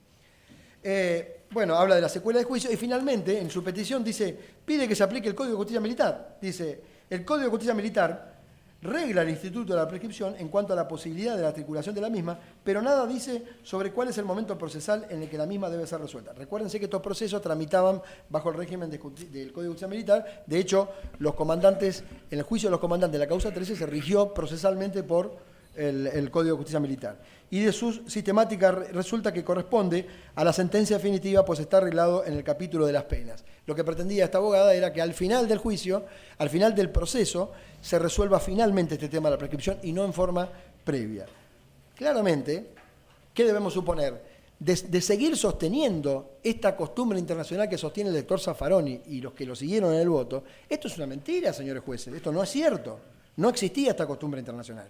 Bueno, habla de la secuela de juicio y finalmente en su petición dice, pide que se aplique el Código de Justicia Militar. Dice, el Código de Justicia Militar regla el Instituto de la Prescripción en cuanto a la posibilidad de la articulación de la misma, pero nada dice sobre cuál es el momento procesal en el que la misma debe ser resuelta. Recuérdense que estos procesos tramitaban bajo el régimen del Código de Justicia Militar. De hecho, los comandantes, en el juicio de los comandantes de la causa 13 se rigió procesalmente por el Código de Justicia Militar. Y de su sistemática resulta que corresponde a la sentencia definitiva, pues está arreglado en el capítulo de las penas. Lo que pretendía esta abogada era que al final del juicio, al final del proceso, se resuelva finalmente este tema de la prescripción y no en forma previa. Claramente, ¿qué debemos suponer? De seguir sosteniendo esta costumbre internacional que sostiene el doctor Zaffaroni y los que lo siguieron en el voto, esto es una mentira, señores jueces, esto no es cierto. No existía esta costumbre internacional.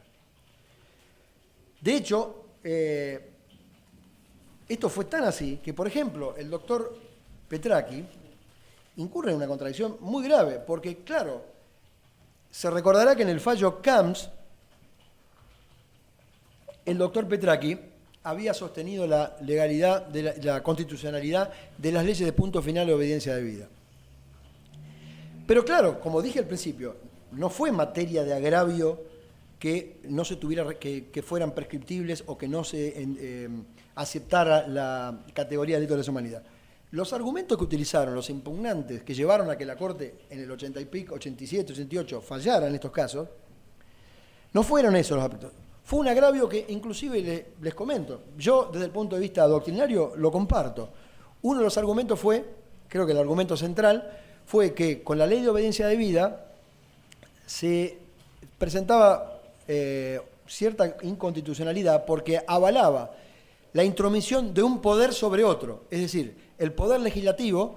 De hecho, esto fue tan así que, por ejemplo, el doctor Petracchi incurre en una contradicción muy grave, porque, claro, se recordará que en el fallo Camps, el doctor Petracchi había sostenido la legalidad, la constitucionalidad de las leyes de punto final de obediencia debida. Pero claro, como dije al principio, no fue materia de agravio que no se tuviera, que fueran prescriptibles o que no se aceptara la categoría de delito de lesa humanidad. Los argumentos que utilizaron los impugnantes que llevaron a que la Corte en el 80 y pico, 87, 88 fallara en estos casos, no fueron esos los aspectos. Fue un agravio que inclusive les comento. Yo desde el punto de vista doctrinario lo comparto. Uno de los argumentos fue, creo que el argumento central, fue que con la ley de obediencia debida se presentaba cierta inconstitucionalidad porque avalaba la intromisión de un poder sobre otro. Es decir, el poder legislativo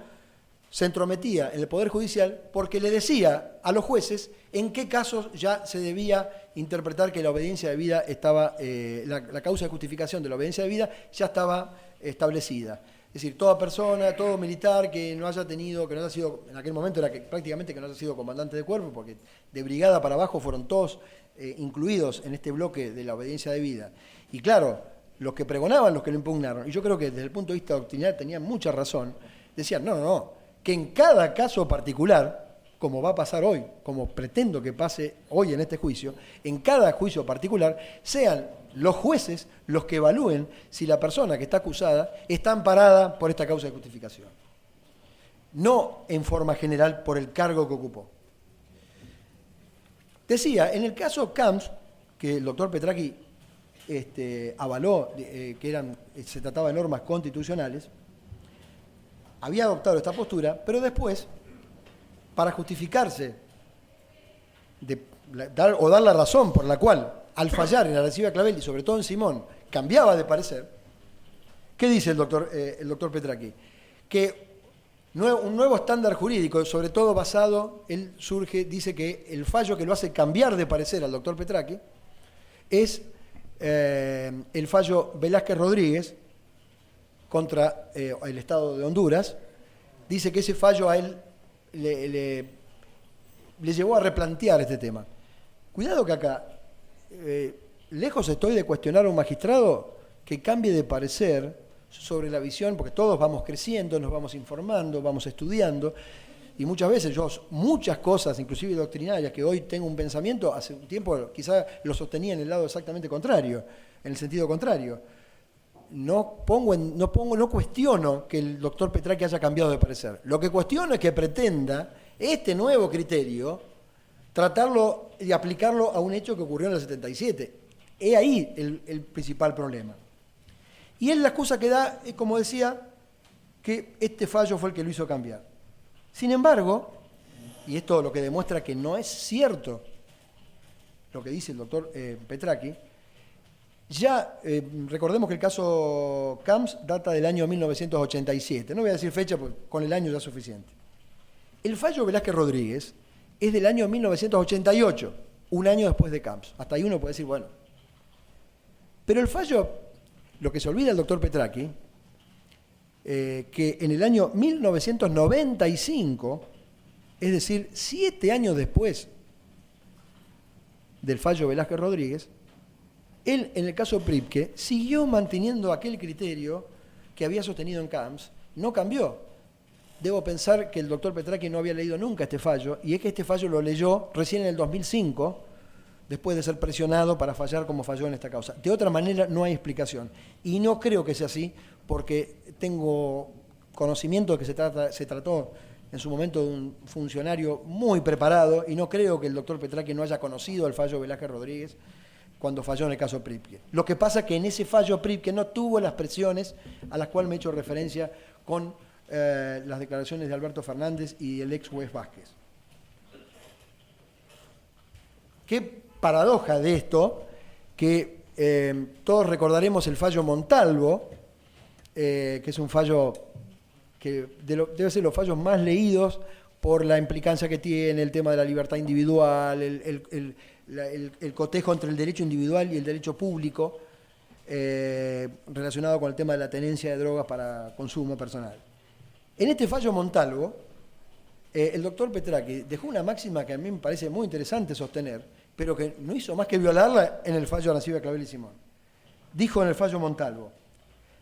se entrometía en el poder judicial porque le decía a los jueces en qué casos ya se debía interpretar que la obediencia debida estaba, la causa de justificación de la obediencia debida ya estaba establecida. Es decir, toda persona, todo militar que no haya tenido, que no haya sido, en aquel momento era que prácticamente que no haya sido comandante de cuerpo, porque de brigada para abajo fueron todos incluidos en este bloque de la obediencia debida. Y claro, los que pregonaban, los que lo impugnaron, y yo creo que desde el punto de vista doctrinal tenían mucha razón, decían, no, que en cada caso particular, como va a pasar hoy, como pretendo que pase hoy en este juicio, en cada juicio particular, sean los jueces los que evalúen si la persona que está acusada está amparada por esta causa de justificación. No en forma general por el cargo que ocupó. Decía, en el caso Camps, que el doctor Petracchi avaló que se trataba de normas constitucionales, había adoptado esta postura, pero después, para justificarse dar la razón por la cual, al fallar en la lesiva Clavel y sobre todo en Simón, cambiaba de parecer, ¿qué dice el doctor Petracchi? Que un nuevo estándar jurídico, sobre todo basado, él dice que el fallo que lo hace cambiar de parecer al doctor Petracchi es el fallo Velázquez Rodríguez contra el Estado de Honduras. Dice que ese fallo a él le llevó a replantear este tema. Cuidado que acá, lejos estoy de cuestionar a un magistrado que cambie de parecer sobre la visión, porque todos vamos creciendo, nos vamos informando, vamos estudiando, y muchas veces muchas cosas, inclusive doctrinarias, que hoy tengo un pensamiento, hace un tiempo quizá lo sostenía en el lado exactamente contrario, en el sentido contrario. No cuestiono que el doctor Petracchi haya cambiado de parecer. Lo que cuestiono es que pretenda este nuevo criterio tratarlo y aplicarlo a un hecho que ocurrió en el 77. Es ahí el principal problema. Y él la excusa que da es, como decía, que este fallo fue el que lo hizo cambiar. Sin embargo, y esto lo que demuestra que no es cierto lo que dice el doctor Petracchi, ya recordemos que el caso Camps data del año 1987. No voy a decir fecha, porque con el año ya es suficiente. El fallo Velázquez Rodríguez es del año 1988, un año después de Camps. Hasta ahí uno puede decir, bueno. Pero el fallo, lo que se olvida el doctor Petracchi, que en el año 1995, es decir, 7 años después del fallo Velázquez Rodríguez, él, en el caso Pripke, siguió manteniendo aquel criterio que había sostenido en Camps, no cambió. Debo pensar que el doctor Petracchi no había leído nunca este fallo, y es que este fallo lo leyó recién en el 2005, después de ser presionado para fallar como falló en esta causa. De otra manera no hay explicación. Y no creo que sea así, porque tengo conocimiento de que se trató en su momento de un funcionario muy preparado, y no creo que el doctor Petracchi no haya conocido el fallo Velázquez Rodríguez cuando falló en el caso Pripke. Lo que pasa es que en ese fallo Pripke no tuvo las presiones a las cuales me he hecho referencia con las declaraciones de Alberto Fernández y el ex juez Vázquez. Qué paradoja de esto, que todos recordaremos el fallo Montalvo, que es un fallo que debe ser los fallos más leídos por la implicancia que tiene el tema de la libertad individual, el cotejo entre el derecho individual y el derecho público, relacionado con el tema de la tenencia de drogas para consumo personal. En este fallo Montalvo, el doctor Petracchi dejó una máxima que a mí me parece muy interesante sostener, pero que no hizo más que violarla en el fallo Arancibia Clavel y Simón. Dijo en el fallo Montalvo: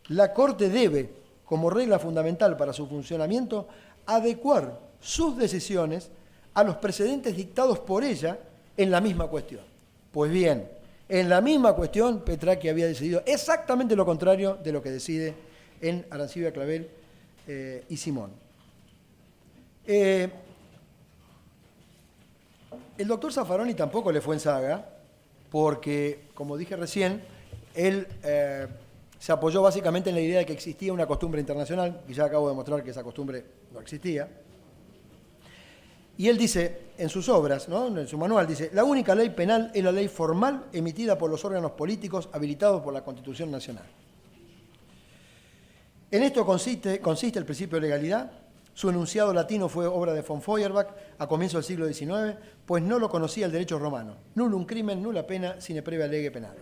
la Corte debe, como regla fundamental para su funcionamiento, adecuar sus decisiones a los precedentes dictados por ella en la misma cuestión. Pues bien, en la misma cuestión Petracchi había decidido exactamente lo contrario de lo que decide en Arancibia Clavel y Simón. El doctor Zaffaroni tampoco le fue en saga, porque, como dije recién, él se apoyó básicamente en la idea de que existía una costumbre internacional, y ya acabo de mostrar que esa costumbre no existía. Y él dice, en sus obras, ¿no?, en su manual, dice: la única ley penal es la ley formal emitida por los órganos políticos habilitados por la Constitución Nacional. En esto consiste el principio de legalidad. Su enunciado latino fue obra de von Feuerbach a comienzos del siglo XIX, pues no lo conocía el derecho romano. Nullum crimen, nulla pena, sine previa lege penale.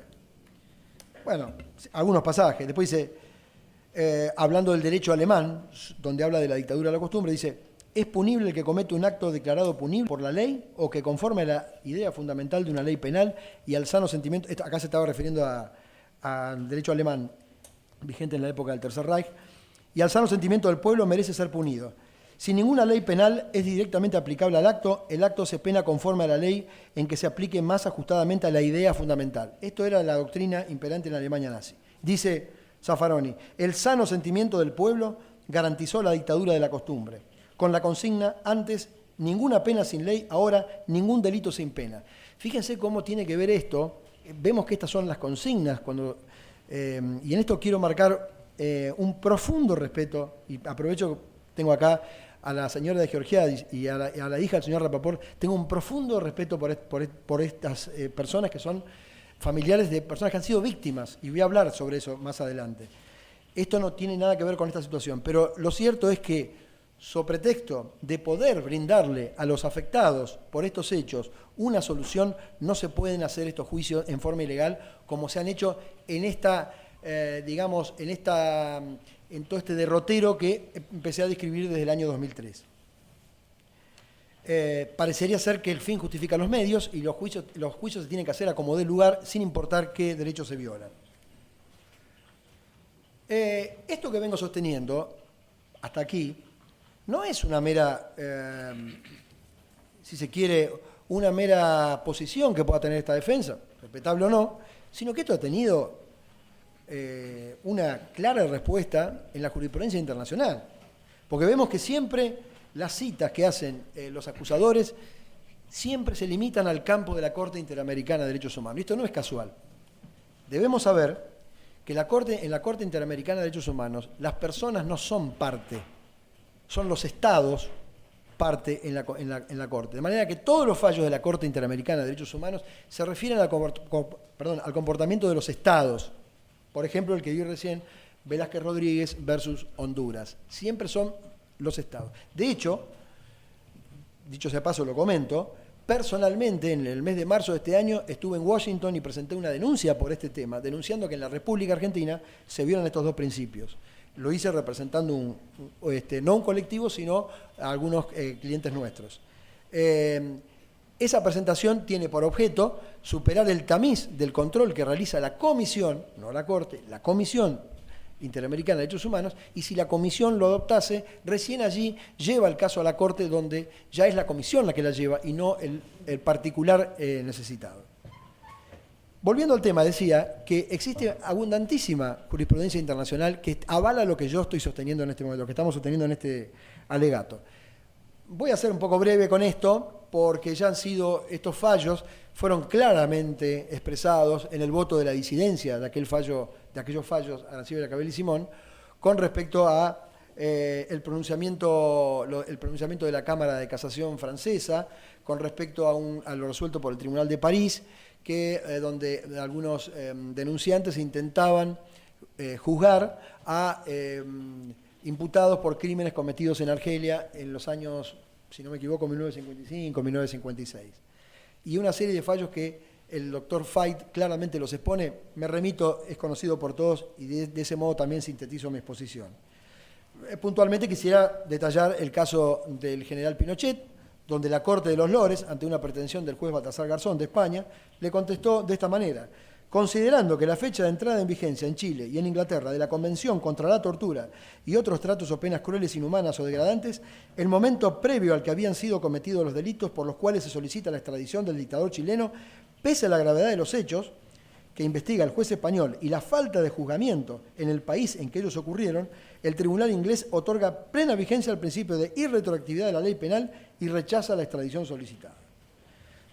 Bueno, algunos pasajes. Después dice, hablando del derecho alemán, donde habla de la dictadura de la costumbre, dice: ¿es punible el que comete un acto declarado punible por la ley o que conforme a la idea fundamental de una ley penal y al sano sentimiento? Acá se estaba refiriendo al derecho alemán vigente en la época del Tercer Reich. Y al sano sentimiento del pueblo merece ser punido. Si ninguna ley penal es directamente aplicable al acto, el acto se pena conforme a la ley en que se aplique más ajustadamente a la idea fundamental. Esto era la doctrina imperante en la Alemania nazi. Dice Zaffaroni: el sano sentimiento del pueblo garantizó la dictadura de la costumbre, con la consigna antes ninguna pena sin ley, ahora ningún delito sin pena. Fíjense cómo tiene que ver esto. Vemos que estas son las consignas, y en esto quiero marcar un profundo respeto, y aprovecho que tengo acá a la señora de Georgiadis y a la hija del señor Rapaport. Tengo un profundo respeto por estas personas que son familiares de personas que han sido víctimas, y voy a hablar sobre eso más adelante. Esto no tiene nada que ver con esta situación, pero lo cierto es que, sobre pretexto de poder brindarle a los afectados por estos hechos una solución, no se pueden hacer estos juicios en forma ilegal como se han hecho en esta en todo este derrotero que empecé a describir desde el año 2003. Parecería ser que el fin justifica los medios, y los juicios se tienen que hacer a como dé lugar, sin importar qué derechos se violan. Esto que vengo sosteniendo hasta aquí no es una mera, si se quiere, una mera posición que pueda tener esta defensa, respetable o no, sino que esto ha tenido una clara respuesta en la jurisprudencia internacional. Porque vemos que siempre las citas que hacen los acusadores siempre se limitan al campo de la Corte Interamericana de Derechos Humanos. Y esto no es casual. Debemos saber que en la Corte Interamericana de Derechos Humanos las personas no son parte, son los estados parte en la Corte. De manera que todos los fallos de la Corte Interamericana de Derechos Humanos se refieren al comportamiento de los estados. Por ejemplo, el que vi recién, Velázquez Rodríguez versus Honduras. Siempre son los estados. De hecho, dicho sea paso, lo comento, personalmente en el mes de marzo de este año estuve en Washington y presenté una denuncia por este tema, denunciando que en la República Argentina se violan estos dos principios. Lo hice representando no un colectivo, sino a algunos clientes nuestros. Esa presentación tiene por objeto superar el tamiz del control que realiza la Comisión, no la Corte, la Comisión Interamericana de Derechos Humanos, y si la Comisión lo adoptase, recién allí lleva el caso a la Corte, donde ya es la Comisión la que la lleva y no el particular necesitado. Volviendo al tema, decía que existe abundantísima jurisprudencia internacional que avala lo que yo estoy sosteniendo en este momento, lo que estamos sosteniendo en este alegato. Voy a ser un poco breve con esto, porque ya han sido, estos fallos fueron claramente expresados en el voto de la disidencia de aquellos fallos a Arancibia, Cabelli y Simón, con respecto a el pronunciamiento de la Cámara de Casación francesa, con respecto a lo resuelto por el Tribunal de París, donde algunos denunciantes intentaban juzgar a imputados por crímenes cometidos en Argelia en los años, si no me equivoco, 1955, 1956. Y una serie de fallos que el doctor Fait claramente los expone, me remito, es conocido por todos, y de ese modo también sintetizo mi exposición. Puntualmente quisiera detallar el caso del general Pinochet, donde la Corte de los Lores, ante una pretensión del juez Baltasar Garzón de España, le contestó de esta manera: considerando que la fecha de entrada en vigencia en Chile y en Inglaterra de la Convención contra la Tortura y otros tratos o penas crueles, inhumanas o degradantes, el momento previo al que habían sido cometidos los delitos por los cuales se solicita la extradición del dictador chileno, pese a la gravedad de los hechos que investiga el juez español y la falta de juzgamiento en el país en que ellos ocurrieron, el tribunal inglés otorga plena vigencia al principio de irretroactividad de la ley penal y rechaza la extradición solicitada.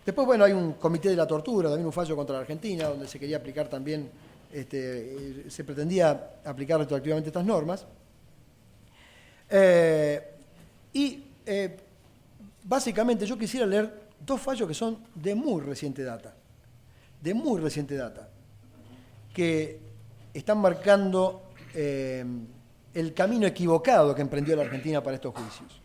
Después, bueno, hay un comité de la tortura, también un fallo contra la Argentina, donde se quería aplicar también, se pretendía aplicar retroactivamente estas normas. Básicamente yo quisiera leer dos fallos que son de muy reciente data, que están marcando el camino equivocado que emprendió la Argentina para estos juicios.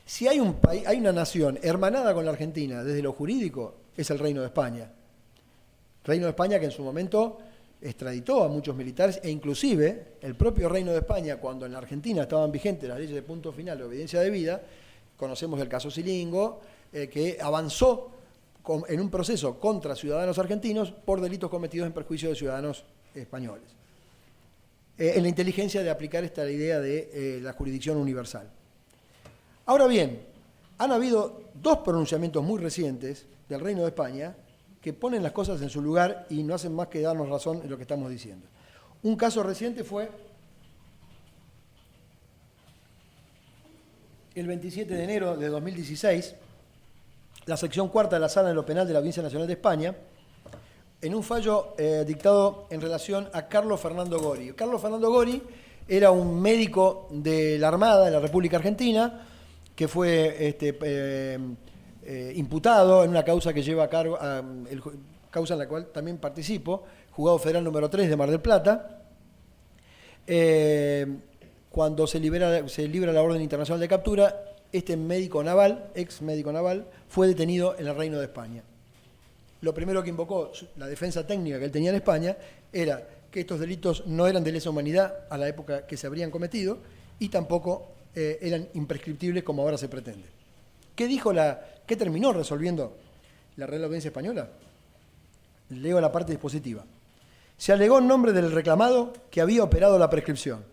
Si hay un país, hay una nación hermanada con la Argentina desde lo jurídico, es el Reino de España. El Reino de España que en su momento extraditó a muchos militares, e inclusive el propio Reino de España, cuando en la Argentina estaban vigentes las leyes de punto final de obediencia debida, conocemos el caso Silingo, que avanzó en un proceso contra ciudadanos argentinos por delitos cometidos en perjuicio de ciudadanos españoles. En la inteligencia de aplicar esta idea de la jurisdicción universal. Ahora bien, han habido dos pronunciamientos muy recientes del Reino de España que ponen las cosas en su lugar y no hacen más que darnos razón en lo que estamos diciendo. Un caso reciente fue el 27 de enero de 2016, la sección cuarta de la Sala de lo Penal de la Audiencia Nacional de España, en un fallo dictado en relación a Carlos Fernando Gori. Carlos Fernando Gori era un médico de la Armada de la República Argentina que fue imputado en una causa que lleva a cargo, causa en la cual también participo, Juzgado Federal número 3 de Mar del Plata. Cuando se libra la orden internacional de captura, este médico naval, ex médico naval, fue detenido en el Reino de España. Lo primero que invocó la defensa técnica que él tenía en España era que estos delitos no eran de lesa humanidad a la época que se habrían cometido y tampoco eran imprescriptibles como ahora se pretende. ¿Qué terminó resolviendo la Real Audiencia Española? Leo la parte dispositiva. Se alegó en nombre del reclamado que había operado la prescripción.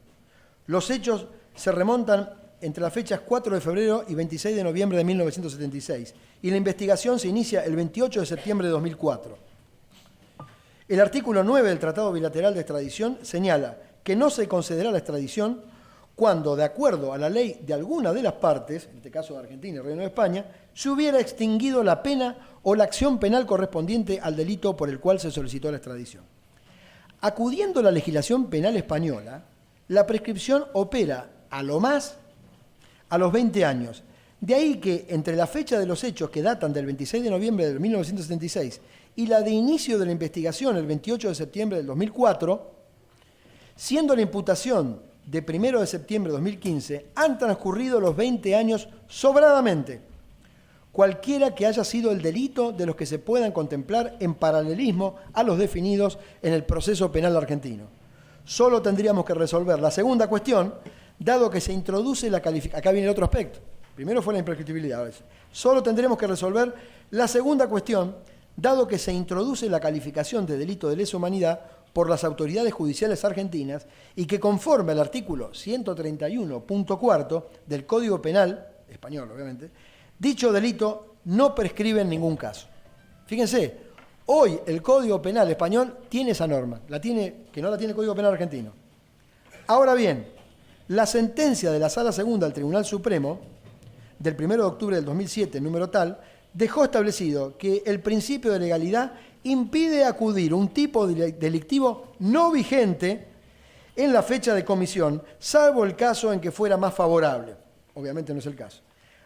Los hechos se remontan entre las fechas 4 de febrero y 26 de noviembre de 1976 y la investigación se inicia el 28 de septiembre de 2004. El artículo 9 del Tratado Bilateral de Extradición señala que no se concederá la extradición cuando, de acuerdo a la ley de alguna de las partes, en este caso de Argentina y Reino de España, se hubiera extinguido la pena o la acción penal correspondiente al delito por el cual se solicitó la extradición. Acudiendo a la legislación penal española, la prescripción opera a lo más a los 20 años. De ahí que entre la fecha de los hechos que datan del 26 de noviembre de 1976 y la de inicio de la investigación el 28 de septiembre del 2004, siendo la imputación de 1 de septiembre de 2015, han transcurrido los 20 años sobradamente, cualquiera que haya sido el delito de los que se puedan contemplar en paralelismo a los definidos en el proceso penal argentino. Solo tendríamos que resolver la segunda cuestión, dado que se introduce la calificación. Acá viene el otro aspecto. Primero fue la imprescriptibilidad. Solo tendremos que resolver la segunda cuestión, dado que se introduce la calificación de delito de lesa humanidad por las autoridades judiciales argentinas y que conforme al artículo 131.4 del Código Penal, español obviamente, dicho delito no prescribe en ningún caso. Fíjense, Hoy el Código Penal español tiene esa norma, que no la tiene el Código Penal argentino. Ahora bien, la sentencia de la Sala Segunda del Tribunal Supremo, del 1 de octubre del 2007, número tal, dejó establecido que el principio de legalidad impide acudir a un tipo delictivo no vigente en la fecha de comisión, salvo el caso en que fuera más favorable. Obviamente no es el caso.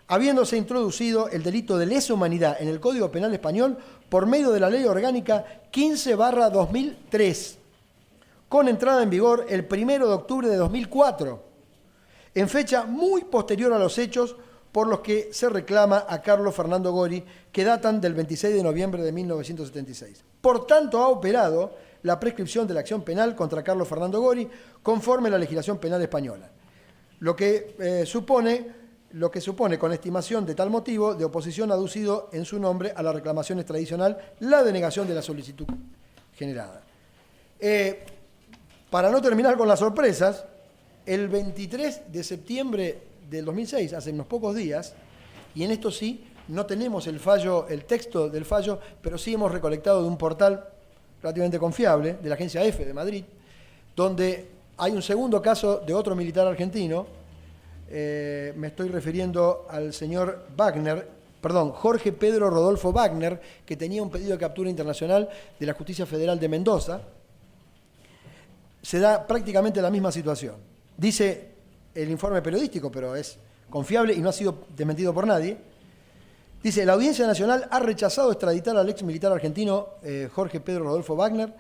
Habiéndose introducido el delito de lesa humanidad en el Código Penal español por medio de la Ley Orgánica 15/2003, con entrada en vigor el 1 de octubre de 2004, en fecha muy posterior a los hechos por los que se reclama a Carlos Fernando Gori, que datan del 26 de noviembre de 1976. Por tanto, ha operado la prescripción de la acción penal contra Carlos Fernando Gori conforme a la legislación penal española, lo que supone con estimación de tal motivo de oposición aducido en su nombre a la reclamación extradicional la denegación de la solicitud generada. Para no terminar con las sorpresas, el 23 de septiembre del 2006, hace unos pocos días, y en esto sí, no tenemos el texto del fallo, pero sí hemos recolectado de un portal relativamente confiable, de la agencia EFE de Madrid, donde hay un segundo caso de otro militar argentino, me estoy refiriendo al señor Jorge Pedro Rodolfo Wagner, que tenía un pedido de captura internacional de la Justicia Federal de Mendoza. Se da prácticamente la misma situación. Dice el informe periodístico, pero es confiable y no ha sido desmentido por nadie. Dice, la Audiencia Nacional ha rechazado extraditar al ex militar argentino Jorge Pedro Rodolfo Wagner,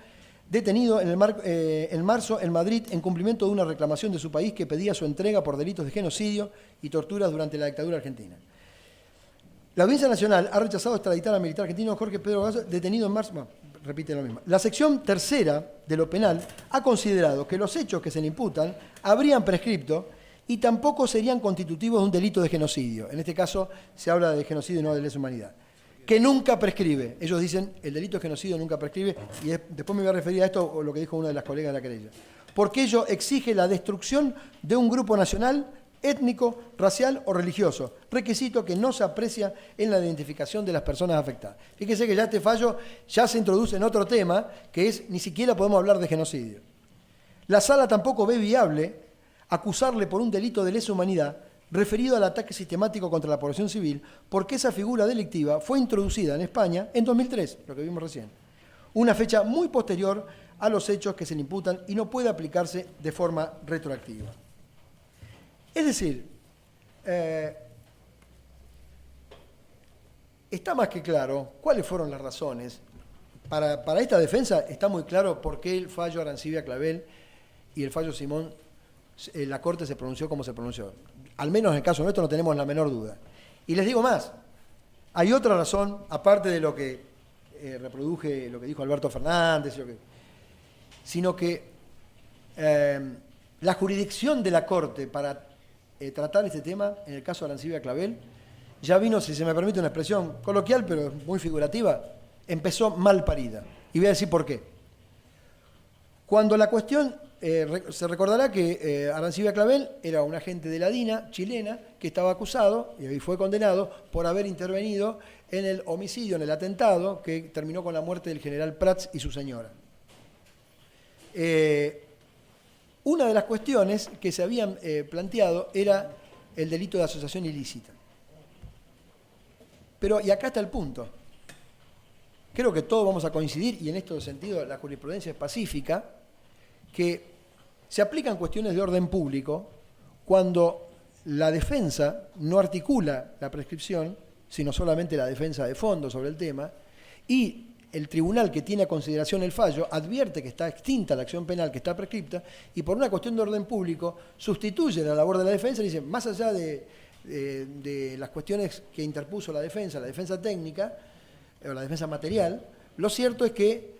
detenido en marzo en Madrid en cumplimiento de una reclamación de su país que pedía su entrega por delitos de genocidio y torturas durante la dictadura argentina. La Audiencia Nacional ha rechazado extraditar al militar argentino Jorge Pedro Rodolfo, detenido en marzo... Bueno, repite lo mismo. La sección tercera de lo penal ha considerado que los hechos que se le imputan habrían prescripto y tampoco serían constitutivos de un delito de genocidio. En este caso se habla de genocidio y no de lesa humanidad. Que nunca prescribe. Ellos dicen el delito de genocidio nunca prescribe y después me voy a referir a esto o lo que dijo una de las colegas de la querella. Porque ello exige la destrucción de un grupo nacional, étnico, racial o religioso, requisito que no se aprecia en la identificación de las personas afectadas. Fíjese que ya este fallo ya se introduce en otro tema, que es ni siquiera podemos hablar de genocidio. La Sala tampoco ve viable acusarle por un delito de lesa humanidad referido al ataque sistemático contra la población civil, porque esa figura delictiva fue introducida en España en 2003, lo que vimos recién, una fecha muy posterior a los hechos que se le imputan y no puede aplicarse de forma retroactiva. Es decir, está más que claro cuáles fueron las razones. Para esta defensa está muy claro por qué el fallo Arancibia Clavel y el fallo Simón, la Corte se pronunció como se pronunció. Al menos en el caso nuestro no tenemos la menor duda. Y les digo más, hay otra razón, aparte de lo que reproduje, lo que dijo Alberto Fernández, sino que la jurisdicción de la Corte para tratar este tema, en el caso de Arancibia Clavel, ya vino, si se me permite una expresión coloquial, pero muy figurativa, empezó mal parida. Y voy a decir por qué. Cuando la cuestión, se recordará que Arancibia Clavel era un agente de la DINA chilena que estaba acusado y fue condenado por haber intervenido en el homicidio, en el atentado que terminó con la muerte del general Prats y su señora. Una de las cuestiones que se habían planteado era el delito de asociación ilícita. Pero, y acá está el punto, creo que todos vamos a coincidir, y en este sentido la jurisprudencia es pacífica, que se aplican cuestiones de orden público cuando la defensa no articula la prescripción, sino solamente la defensa de fondo sobre el tema, y el tribunal que tiene a consideración el fallo advierte que está extinta la acción penal, que está prescripta, y por una cuestión de orden público sustituye la labor de la defensa y dice, más allá de las cuestiones que interpuso la defensa técnica, o la defensa material, lo cierto es que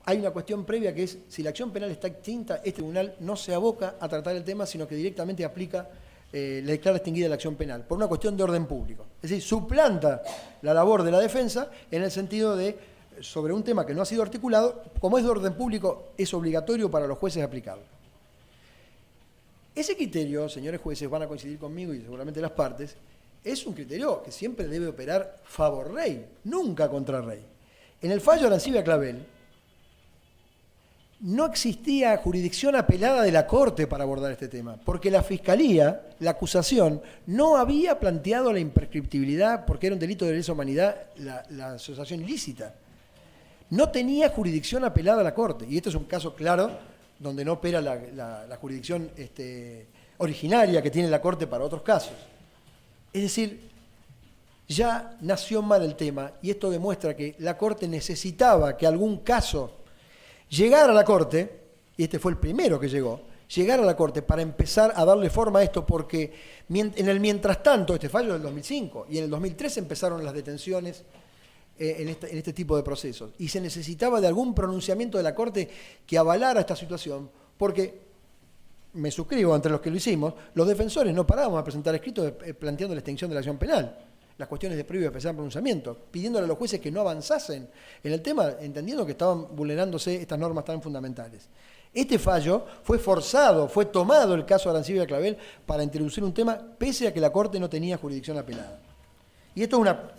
hay una cuestión previa que es, si la acción penal está extinta, este tribunal no se aboca a tratar el tema, sino que directamente aplica, le declara extinguida la acción penal, por una cuestión de orden público. Es decir, suplanta la labor de la defensa en el sentido de, sobre un tema que no ha sido articulado, como es de orden público, es obligatorio para los jueces aplicarlo. Ese criterio, señores jueces, van a coincidir conmigo y seguramente las partes, es un criterio que siempre debe operar favor rey, nunca contra rey. En el fallo de Arancibia Clavel no existía jurisdicción apelada de la Corte para abordar este tema, porque la Fiscalía, la acusación, no había planteado la imprescriptibilidad, porque era un delito de lesa humanidad, la asociación ilícita. No tenía jurisdicción apelada a la Corte, y este es un caso claro donde no opera la jurisdicción originaria que tiene la Corte para otros casos. Es decir, ya nació mal el tema, y esto demuestra que la Corte necesitaba que algún caso llegara a la Corte, y este fue el primero que llegó, llegar a la Corte para empezar a darle forma a esto, porque en el mientras tanto, este fallo del 2005, y en el 2003 empezaron las detenciones en este tipo de procesos, y se necesitaba de algún pronunciamiento de la Corte que avalara esta situación, porque, me suscribo entre los que lo hicimos, los defensores no parábamos a presentar escritos planteando la extinción de la acción penal, las cuestiones de previo y especial pronunciamiento, pidiéndole a los jueces que no avanzasen en el tema, entendiendo que estaban vulnerándose estas normas tan fundamentales. Este fallo fue forzado, fue tomado el caso de Arancibia Clavel para introducir un tema, pese a que la Corte no tenía jurisdicción apelada. Y esto es una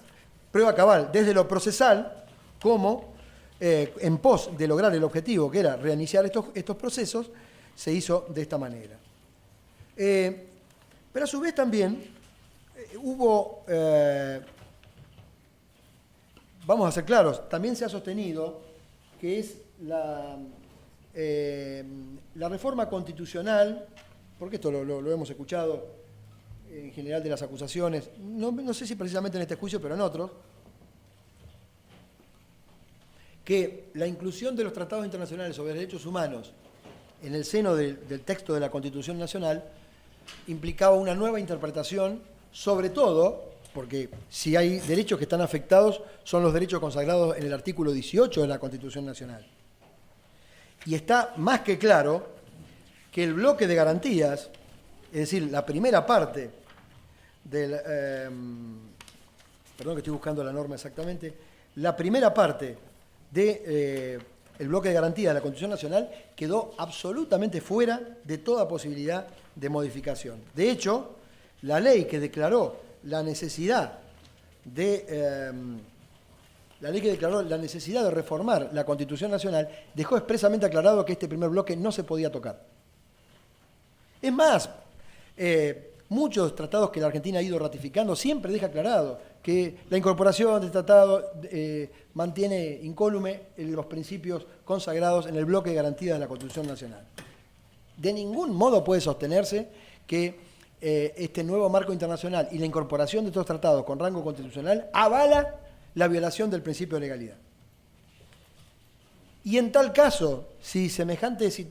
prueba cabal, desde lo procesal, como en pos de lograr el objetivo, que era reiniciar estos procesos, se hizo de esta manera. Pero a su vez también hubo, vamos a ser claros, también se ha sostenido que es la reforma constitucional, porque esto lo hemos escuchado en general de las acusaciones, no sé si precisamente en este juicio, pero en otros, que la inclusión de los tratados internacionales sobre derechos humanos en el seno del texto de la Constitución Nacional implicaba una nueva interpretación, sobre todo, porque si hay derechos que están afectados, son los derechos consagrados en el artículo 18 de la Constitución Nacional. Y está más que claro que el bloque de garantías, es decir, la primera parte del... perdón que estoy buscando la norma exactamente. La primera parte del bloque de garantías de la Constitución Nacional quedó absolutamente fuera de toda posibilidad de modificación. De hecho, la ley que declaró la necesidad de reformar la Constitución Nacional dejó expresamente aclarado que este primer bloque no se podía tocar. Es más, muchos tratados que la Argentina ha ido ratificando siempre deja aclarado que la incorporación del tratado mantiene incólume los principios consagrados en el bloque de garantías de la Constitución Nacional. De ningún modo puede sostenerse que este nuevo marco internacional y la incorporación de estos tratados con rango constitucional avala la violación del principio de legalidad. Y en tal caso, si semejantes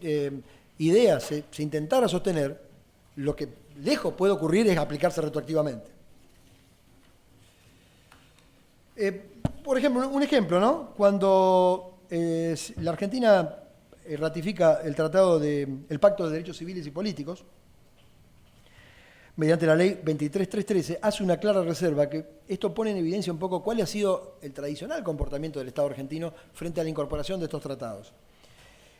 ideas se intentara sostener, lo que lejos puede ocurrir es aplicarse retroactivamente. Por ejemplo, un ejemplo, ¿no? Cuando la Argentina ratifica el Pacto de Derechos Civiles y Políticos, mediante la ley 23.313, hace una clara reserva que esto pone en evidencia un poco cuál ha sido el tradicional comportamiento del Estado argentino frente a la incorporación de estos tratados.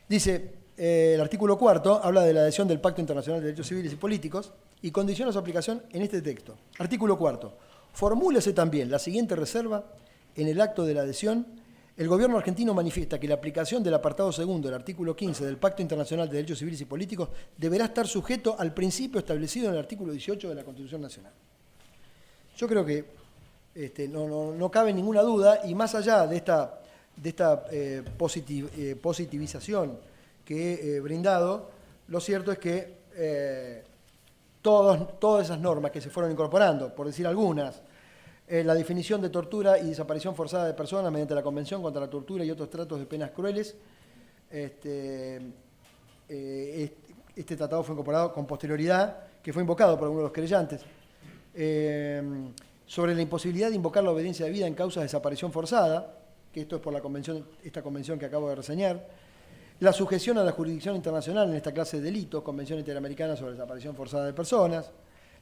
Dice, el artículo 4 habla de la adhesión del Pacto Internacional de Derechos Civiles y Políticos y condiciona su aplicación en este texto. Artículo 4. Formúlese también la siguiente reserva en el acto de la adhesión. El gobierno argentino manifiesta que la aplicación del apartado segundo del artículo 15 del Pacto Internacional de Derechos Civiles y Políticos deberá estar sujeto al principio establecido en el artículo 18 de la Constitución Nacional. Yo creo que no cabe ninguna duda, y más allá de esta positivización que he brindado, lo cierto es que todas esas normas que se fueron incorporando, por decir algunas, la definición de tortura y desaparición forzada de personas mediante la Convención contra la Tortura y otros tratos de penas crueles. Este tratado fue incorporado con posterioridad, que fue invocado por algunos de los querellantes, sobre la imposibilidad de invocar la obediencia de vida en causas de desaparición forzada, que esto es por esta convención que acabo de reseñar, la sujeción a la jurisdicción internacional en esta clase de delitos, Convención Interamericana sobre Desaparición Forzada de Personas,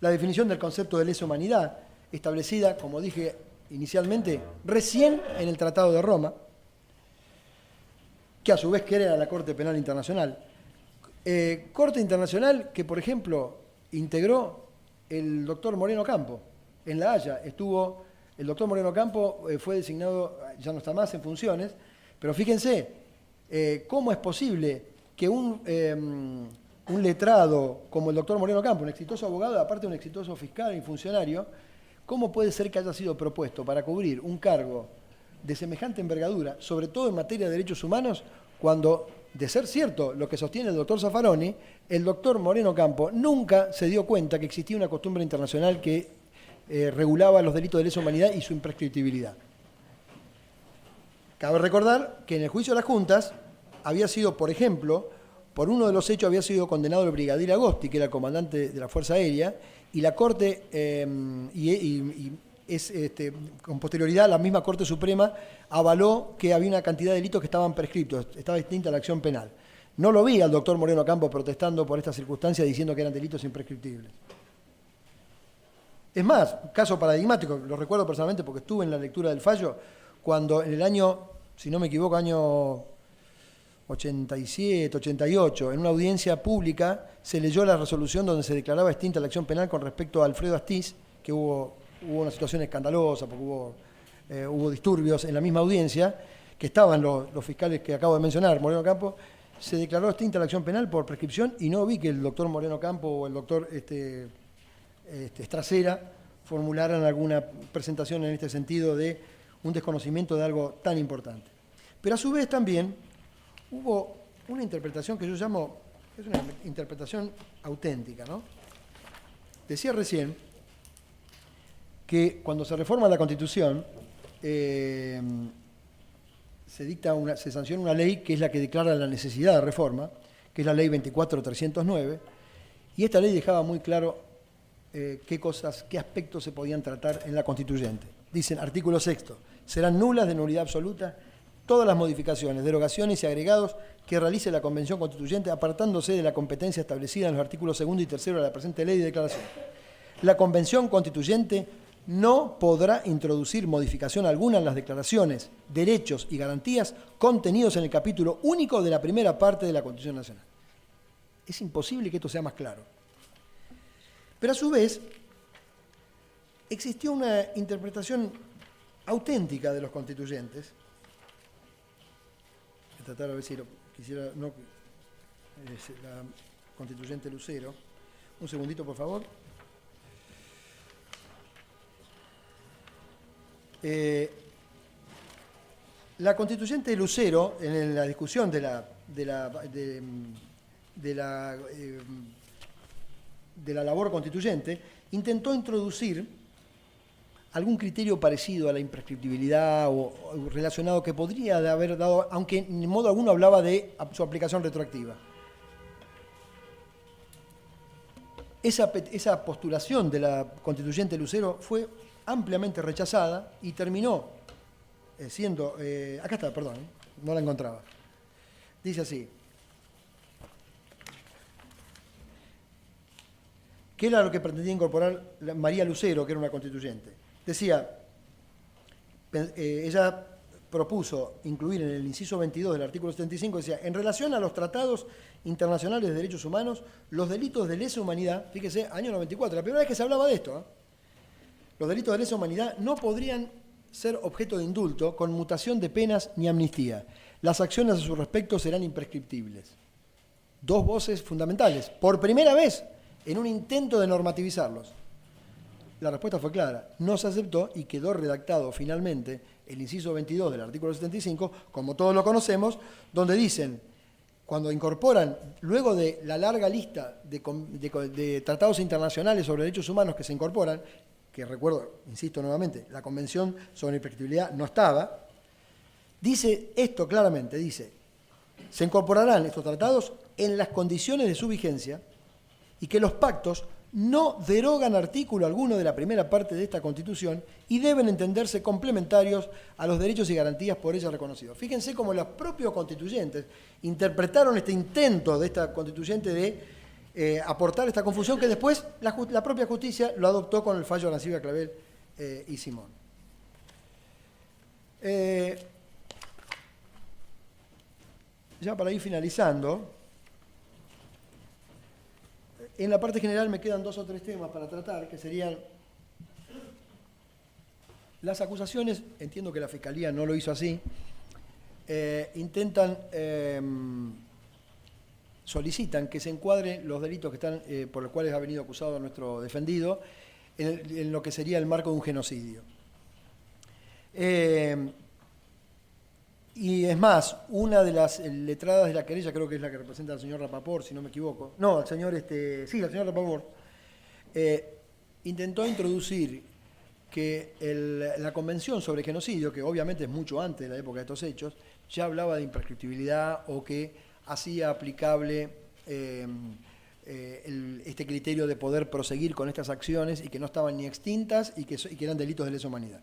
la definición del concepto de lesa humanidad, establecida, como dije inicialmente, recién en el Tratado de Roma, que a su vez crea la Corte Penal Internacional. Corte Internacional que, por ejemplo, integró el doctor Moreno Campo. En La Haya estuvo El doctor Moreno Campo fue designado, ya no está más en funciones, pero fíjense, ¿cómo es posible que un letrado como el doctor Moreno Campo, un exitoso abogado, aparte un exitoso fiscal y funcionario, cómo puede ser que haya sido propuesto para cubrir un cargo de semejante envergadura, sobre todo en materia de derechos humanos, cuando, de ser cierto lo que sostiene el doctor Zaffaroni, el doctor Moreno Campo nunca se dio cuenta que existía una costumbre internacional que regulaba los delitos de lesa humanidad y su imprescriptibilidad? Cabe recordar que en el juicio de las juntas había sido, por ejemplo, por uno de los hechos había sido condenado el brigadier Agosti, que era el comandante de la Fuerza Aérea, y la Corte, con posterioridad, la misma Corte Suprema avaló que había una cantidad de delitos que estaban prescriptos, estaba distinta a la acción penal. No lo vi al doctor Moreno Campo protestando por esta circunstancia diciendo que eran delitos imprescriptibles. Es más, un caso paradigmático, lo recuerdo personalmente porque estuve en la lectura del fallo, cuando en el año, si no me equivoco, año 87, 88, en una audiencia pública se leyó la resolución donde se declaraba extinta la acción penal con respecto a Alfredo Astiz, que hubo una situación escandalosa porque hubo disturbios en la misma audiencia, que estaban los fiscales que acabo de mencionar, Moreno Campo, se declaró extinta la acción penal por prescripción y no vi que el doctor Moreno Campo o el doctor Estracera formularan alguna presentación en este sentido de un desconocimiento de algo tan importante. Pero a su vez también hubo una interpretación que yo llamo, es una interpretación auténtica, ¿no? Decía recién que cuando se reforma la Constitución, se sanciona una ley que es la que declara la necesidad de reforma, que es la Ley 24.309, y esta ley dejaba muy claro qué aspectos se podían tratar en la Constituyente. Dicen, artículo 6, serán nulas de nulidad absoluta todas las modificaciones, derogaciones y agregados que realice la Convención Constituyente apartándose de la competencia establecida en los artículos 2 y 3 de la presente ley de declaración. La Convención Constituyente no podrá introducir modificación alguna en las declaraciones, derechos y garantías contenidos en el capítulo único de la primera parte de la Constitución Nacional. Es imposible que esto sea más claro. Pero a su vez, existió una interpretación auténtica de los constituyentes. Voy a tratar a ver si lo quisiera, no, la constituyente Lucero. Un segundito, por favor. La constituyente Lucero, en la discusión de la labor constituyente, intentó introducir algún criterio parecido a la imprescriptibilidad o relacionado que podría haber dado, aunque en modo alguno hablaba de su aplicación retroactiva. Esa postulación de la constituyente Lucero fue ampliamente rechazada y terminó siendo... acá está, perdón, no la encontraba. Dice así. ¿Qué era lo que pretendía incorporar María Lucero, que era una constituyente? Decía, ella propuso incluir en el inciso 22 del artículo 75, decía, en relación a los tratados internacionales de derechos humanos, los delitos de lesa humanidad, fíjese, año 94, la primera vez que se hablaba de esto, los delitos de lesa humanidad no podrían ser objeto de indulto, conmutación de penas ni amnistía. Las acciones a su respecto serán imprescriptibles. Dos voces fundamentales, por primera vez en un intento de normativizarlos. La respuesta fue clara, no se aceptó y quedó redactado finalmente el inciso 22 del artículo 75, como todos lo conocemos, donde dicen, cuando incorporan, luego de la larga lista de tratados internacionales sobre derechos humanos que se incorporan, que recuerdo, insisto nuevamente, la Convención sobre Imprescriptibilidad no estaba, dice esto claramente, dice, se incorporarán estos tratados en las condiciones de su vigencia y que los pactos no derogan artículo alguno de la primera parte de esta Constitución y deben entenderse complementarios a los derechos y garantías por ella reconocidos. Fíjense cómo los propios constituyentes interpretaron este intento de esta constituyente de aportar esta confusión que después la propia justicia lo adoptó con el fallo de Ana Silvia Clavel y Simón. Ya para ir finalizando, en la parte general me quedan 2 o 3 temas para tratar, que serían Las acusaciones, entiendo que la Fiscalía no lo hizo así, solicitan que se encuadren los delitos que están, por los cuales ha venido acusado nuestro defendido en lo que sería el marco de un genocidio. Y es más, una de las letradas de la querella, creo que es la que representa al señor Rapaport, si no me equivoco, no, al señor, sí, al señor Rapaport, intentó introducir que la Convención sobre Genocidio, que obviamente es mucho antes de la época de estos hechos, ya hablaba de imprescriptibilidad o que hacía aplicable este criterio de poder proseguir con estas acciones y que no estaban ni extintas y que eran delitos de lesa humanidad.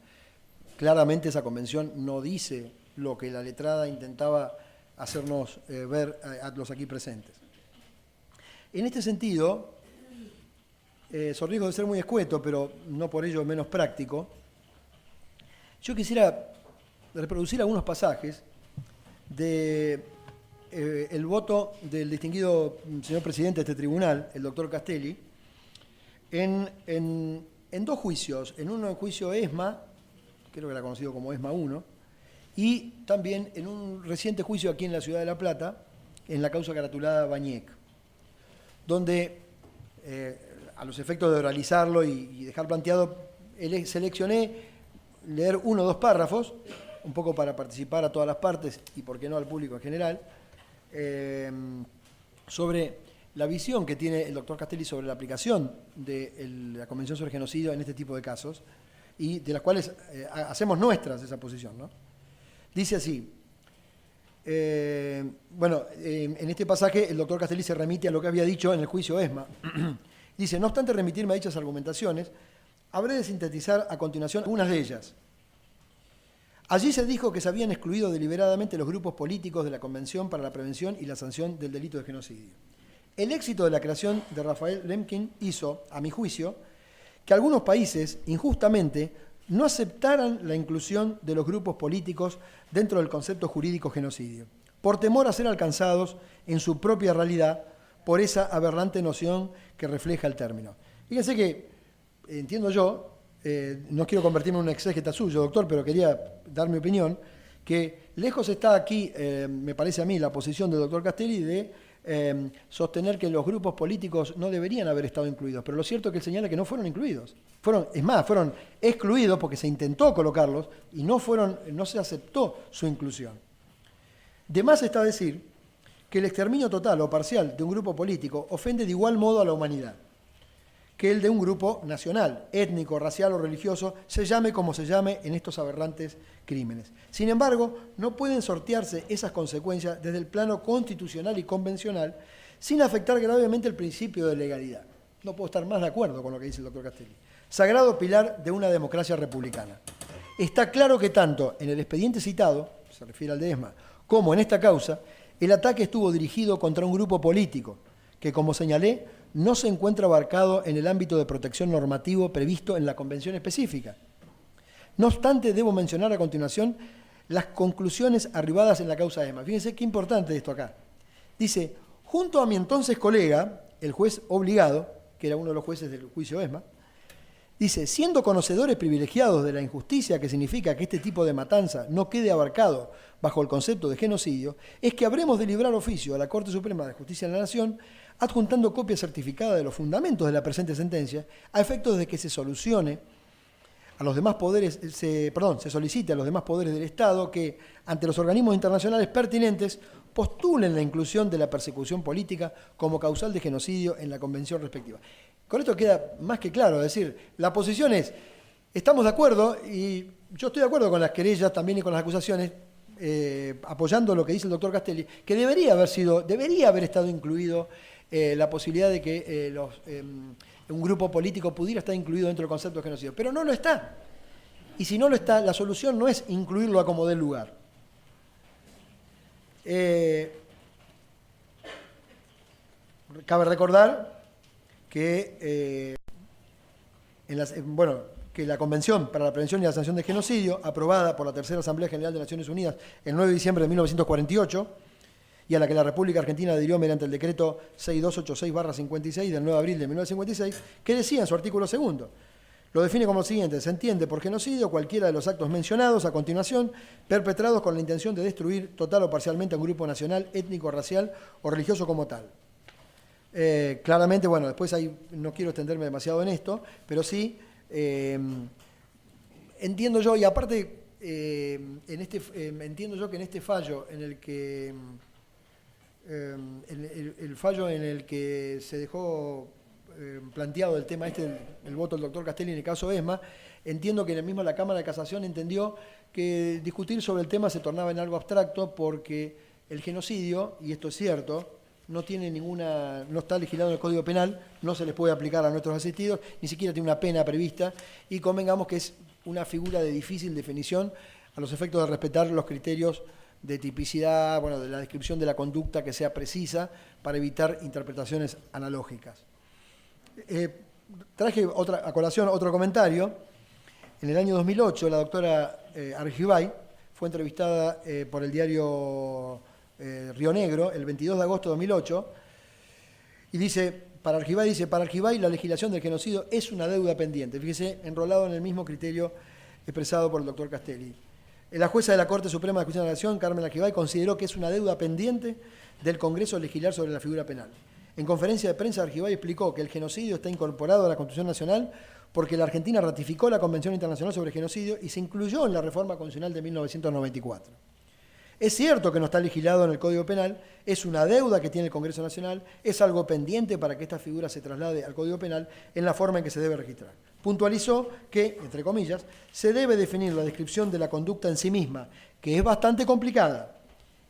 Claramente esa convención no dice lo que la letrada intentaba hacernos ver a los aquí presentes. En este sentido, sobre riesgo de ser muy escueto, pero no por ello menos práctico, yo quisiera reproducir algunos pasajes de el voto del distinguido señor presidente de este tribunal, el doctor Castelli, en dos juicios. En uno, el juicio ESMA, creo que era conocido como ESMA 1, y también en un reciente juicio aquí en la ciudad de La Plata, en la causa caratulada Bañec, donde, a los efectos de oralizarlo y dejar planteado, seleccioné leer 1 o 2 párrafos, un poco para participar a todas las partes y por qué no al público en general, sobre la visión que tiene el doctor Castelli sobre la aplicación de la Convención sobre Genocidio en este tipo de casos, y de las cuales hacemos nuestras esa posición, ¿no? Dice así, en este pasaje el doctor Castelli se remite a lo que había dicho en el juicio ESMA. Dice, no obstante remitirme a dichas argumentaciones, habré de sintetizar a continuación algunas de ellas. Allí se dijo que se habían excluido deliberadamente los grupos políticos de la Convención para la Prevención y la Sanción del Delito de Genocidio. El éxito de la creación de Rafael Lemkin hizo, a mi juicio, que algunos países, injustamente, no aceptaran la inclusión de los grupos políticos dentro del concepto jurídico genocidio, por temor a ser alcanzados en su propia realidad por esa aberrante noción que refleja el término. Fíjense que, entiendo yo, no quiero convertirme en un exégeta suyo, doctor, pero quería dar mi opinión, que lejos está aquí, me parece a mí, la posición del doctor Castelli de sostener que los grupos políticos no deberían haber estado incluidos, pero lo cierto es que él señala que no fueron incluidos. Fueron excluidos porque se intentó colocarlos y no se aceptó su inclusión. De más está decir que el exterminio total o parcial de un grupo político ofende de igual modo a la humanidad que el de un grupo nacional, étnico, racial o religioso, se llame como se llame en estos aberrantes crímenes. Sin embargo, no pueden sortearse esas consecuencias desde el plano constitucional y convencional sin afectar gravemente el principio de legalidad. No puedo estar más de acuerdo con lo que dice el doctor Castelli. Sagrado pilar de una democracia republicana. Está claro que tanto en el expediente citado, se refiere al de ESMA, como en esta causa, el ataque estuvo dirigido contra un grupo político que, como señalé, no se encuentra abarcado en el ámbito de protección normativo previsto en la Convención específica. No obstante, debo mencionar a continuación las conclusiones arribadas en la causa ESMA. Fíjense qué importante esto acá. Dice, junto a mi entonces colega, el juez obligado, que era uno de los jueces del juicio ESMA, dice, siendo conocedores privilegiados de la injusticia que significa que este tipo de matanza no quede abarcado bajo el concepto de genocidio, es que habremos de librar oficio a la Corte Suprema de Justicia de la Nación adjuntando copia certificada de los fundamentos de la presente sentencia a efectos de que se solicite a los demás poderes del Estado que, ante los organismos internacionales pertinentes, postulen la inclusión de la persecución política como causal de genocidio en la convención respectiva. Con esto queda más que claro, es decir, la posición es, estamos de acuerdo, y yo estoy de acuerdo con las querellas también y con las acusaciones, apoyando lo que dice el doctor Castelli, que debería haber estado incluido la posibilidad de que un grupo político pudiera estar incluido dentro del concepto de genocidio, pero no lo está. Y si no lo está, la solución no es incluirlo a como dé lugar. Cabe recordar que, que la Convención para la Prevención y la Sanción del Genocidio, aprobada por la Tercera Asamblea General de Naciones Unidas el 9 de diciembre de 1948, y a la que la República Argentina adhirió mediante el decreto 6286/56 del 9 de abril de 1956, que decía en su artículo 2, Lo define como lo siguiente: se entiende por genocidio cualquiera de los actos mencionados a continuación, perpetrados con la intención de destruir total o parcialmente a un grupo nacional, étnico, racial o religioso como tal. Claramente, bueno, después ahí no quiero extenderme demasiado en esto, pero sí, entiendo yo, y aparte, entiendo yo que en este fallo, en el que el fallo en el que se dejó planteado el tema el voto del doctor Castelli en el caso ESMA, entiendo que mismo la Cámara de Casación entendió que discutir sobre el tema se tornaba en algo abstracto porque el genocidio, y esto es cierto, no está legislado en el Código Penal, no se les puede aplicar a nuestros asistidos, ni siquiera tiene una pena prevista, y convengamos que es una figura de difícil definición a los efectos de respetar los criterios de tipicidad, bueno, de la descripción de la conducta que sea precisa para evitar interpretaciones analógicas. Traje a colación otro comentario. En el año 2008, la doctora Argibay fue entrevistada por el diario Río Negro, el 22 de agosto de 2008, y dice, para Argibay la legislación del genocidio es una deuda pendiente. Fíjese, enrolado en el mismo criterio expresado por el doctor Castelli. La jueza de la Corte Suprema de Justicia de la Nación, Carmen Argibay, consideró que es una deuda pendiente del Congreso legislar sobre la figura penal. En conferencia de prensa, Argibay explicó que el genocidio está incorporado a la Constitución Nacional porque la Argentina ratificó la Convención Internacional sobre el Genocidio y se incluyó en la Reforma Constitucional de 1994. Es cierto que no está legislado en el Código Penal, es una deuda que tiene el Congreso Nacional, es algo pendiente para que esta figura se traslade al Código Penal en la forma en que se debe registrar. Puntualizó que, entre comillas, se debe definir la descripción de la conducta en sí misma, que es bastante complicada,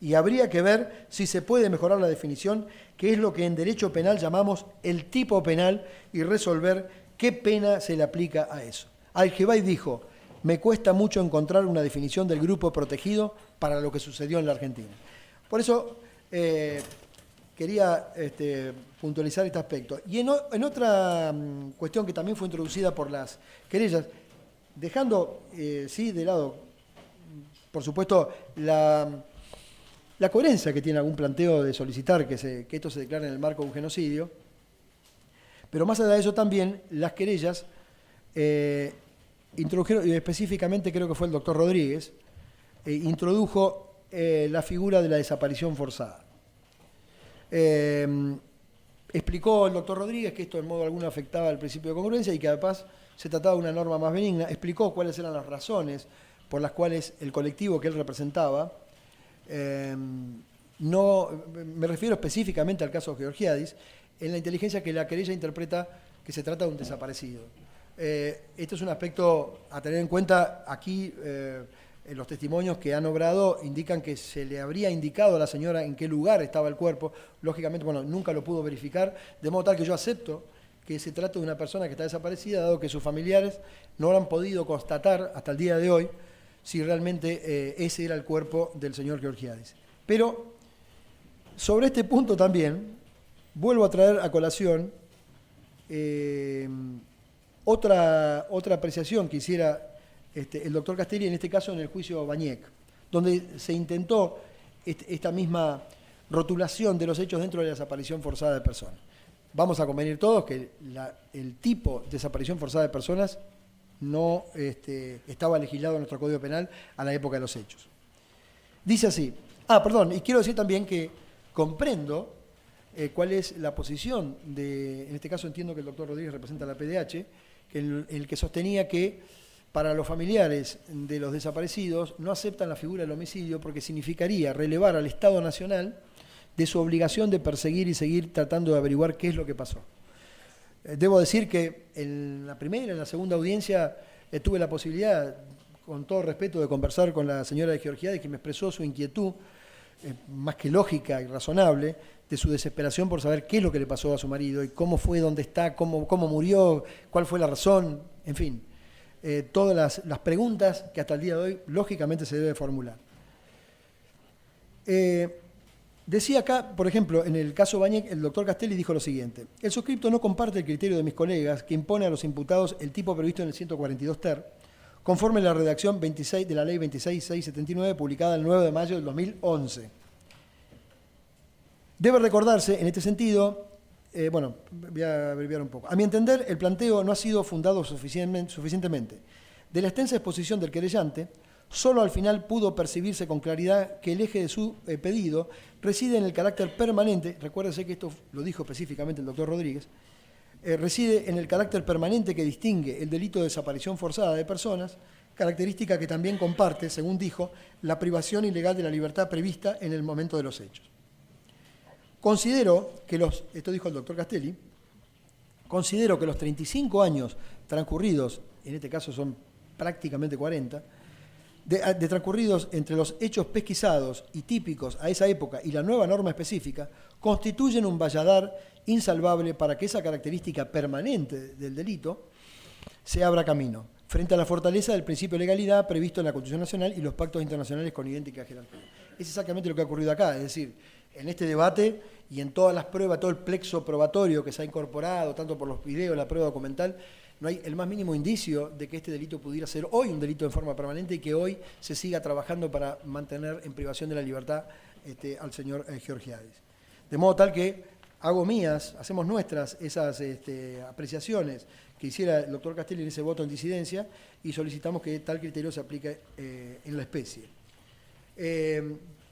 y habría que ver si se puede mejorar la definición, que es lo que en derecho penal llamamos el tipo penal, y resolver qué pena se le aplica a eso. Argibay dijo, me cuesta mucho encontrar una definición del grupo protegido para lo que sucedió en la Argentina. Por eso quería puntualizar este aspecto. Y en otra cuestión que también fue introducida por las querellas, dejando sí de lado, por supuesto, la coherencia que tiene algún planteo de solicitar que esto se declare en el marco de un genocidio, pero más allá de eso también las querellas introdujeron, y específicamente creo que fue el doctor Rodríguez, introdujo la figura de la desaparición forzada. Explicó el doctor Rodríguez que esto en modo alguno afectaba al principio de congruencia y que además se trataba de una norma más benigna. Explicó cuáles eran las razones por las cuales el colectivo que él representaba, no, me refiero específicamente al caso Georgiadis, en la inteligencia que la querella interpreta que se trata de un desaparecido. Este es un aspecto a tener en cuenta. Aquí en los testimonios que han obrado indican que se le habría indicado a la señora en qué lugar estaba el cuerpo. Lógicamente, bueno, nunca lo pudo verificar, de modo tal que yo acepto que se trata de una persona que está desaparecida, dado que sus familiares no han podido constatar hasta el día de hoy si realmente ese era el cuerpo del señor Georgiadis. Pero sobre este punto también vuelvo a traer a colación otra apreciación que hiciera el doctor Castelli, en este caso en el juicio Bañec, donde se intentó esta misma rotulación de los hechos dentro de la desaparición forzada de personas. Vamos a convenir todos que el tipo de desaparición forzada de personas no estaba legislado en nuestro Código Penal a la época de los hechos. Dice así, y quiero decir también que comprendo cuál es la posición en este caso entiendo que el doctor Rodríguez representa a la PDH, el que sostenía que para los familiares de los desaparecidos no aceptan la figura del homicidio porque significaría relevar al Estado Nacional de su obligación de perseguir y seguir tratando de averiguar qué es lo que pasó. Debo decir que en la primera y en la segunda audiencia tuve la posibilidad, con todo respeto, de conversar con la señora de Georgiadis, que me expresó su inquietud, más que lógica y razonable, de su desesperación por saber qué es lo que le pasó a su marido y cómo fue, dónde está, cómo murió, cuál fue la razón, en fin. Todas las preguntas que hasta el día de hoy lógicamente se debe formular. Decía acá, por ejemplo, en el caso Bañec, el doctor Castelli dijo lo siguiente: el suscripto no comparte el criterio de mis colegas que impone a los imputados el tipo previsto en el 142 ter, conforme a la redacción 26 de la ley 26.679, publicada el 9 de mayo del 2011. Debe recordarse, en este sentido, Bueno, voy a abreviar un poco. A mi entender, el planteo no ha sido fundado suficientemente. De la extensa exposición del querellante, solo al final pudo percibirse con claridad que el eje de su pedido reside en el carácter permanente, recuérdese que esto lo dijo específicamente el doctor Rodríguez, reside en el carácter permanente que distingue el delito de desaparición forzada de personas, característica que también comparte, según dijo, la privación ilegal de la libertad prevista en el momento de los hechos. Considero que esto dijo el doctor Castelli, considero que los 35 años transcurridos, en este caso son prácticamente 40, de transcurridos entre los hechos pesquisados y típicos a esa época y la nueva norma específica, constituyen un valladar insalvable para que esa característica permanente del delito se abra camino, frente a la fortaleza del principio de legalidad previsto en la Constitución Nacional y los pactos internacionales con idéntica jerarquía. Es exactamente lo que ha ocurrido acá, es decir, en este debate y en todas las pruebas, todo el plexo probatorio que se ha incorporado, tanto por los videos, la prueba documental, no hay el más mínimo indicio de que este delito pudiera ser hoy un delito en forma permanente y que hoy se siga trabajando para mantener en privación de la libertad al señor Georgiades. De modo tal que hacemos nuestras esas apreciaciones que hiciera el doctor Castelli en ese voto en disidencia y solicitamos que tal criterio se aplique en la especie.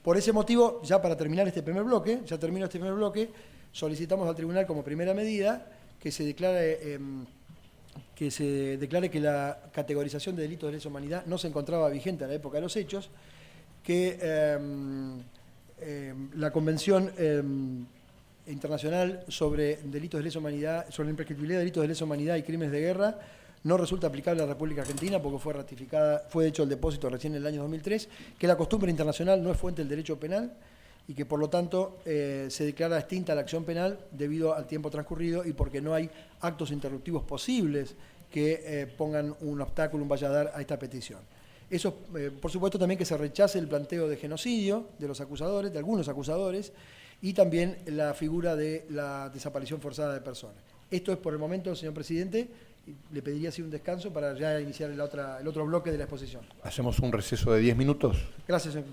Por ese motivo, ya para terminar este primer bloque, solicitamos al tribunal como primera medida que se declare que la categorización de delitos de lesa humanidad no se encontraba vigente en la época de los hechos, que la Convención Internacional sobre delitos de lesa humanidad, sobre la imprescriptibilidad de delitos de lesa humanidad y crímenes de guerra no resulta aplicable a la República Argentina porque fue ratificada, fue hecho el depósito recién en el año 2003, que la costumbre internacional no es fuente del derecho penal y que por lo tanto se declara extinta la acción penal debido al tiempo transcurrido y porque no hay actos interruptivos posibles que pongan un obstáculo, un valladar a esta petición. Eso, por supuesto, también que se rechace el planteo de genocidio de los acusadores, de algunos acusadores, y también la figura de la desaparición forzada de personas. Esto es por el momento, señor presidente. Le pediría así un descanso para ya iniciar el otro bloque de la exposición. Hacemos un receso de 10 minutos. Gracias, señor.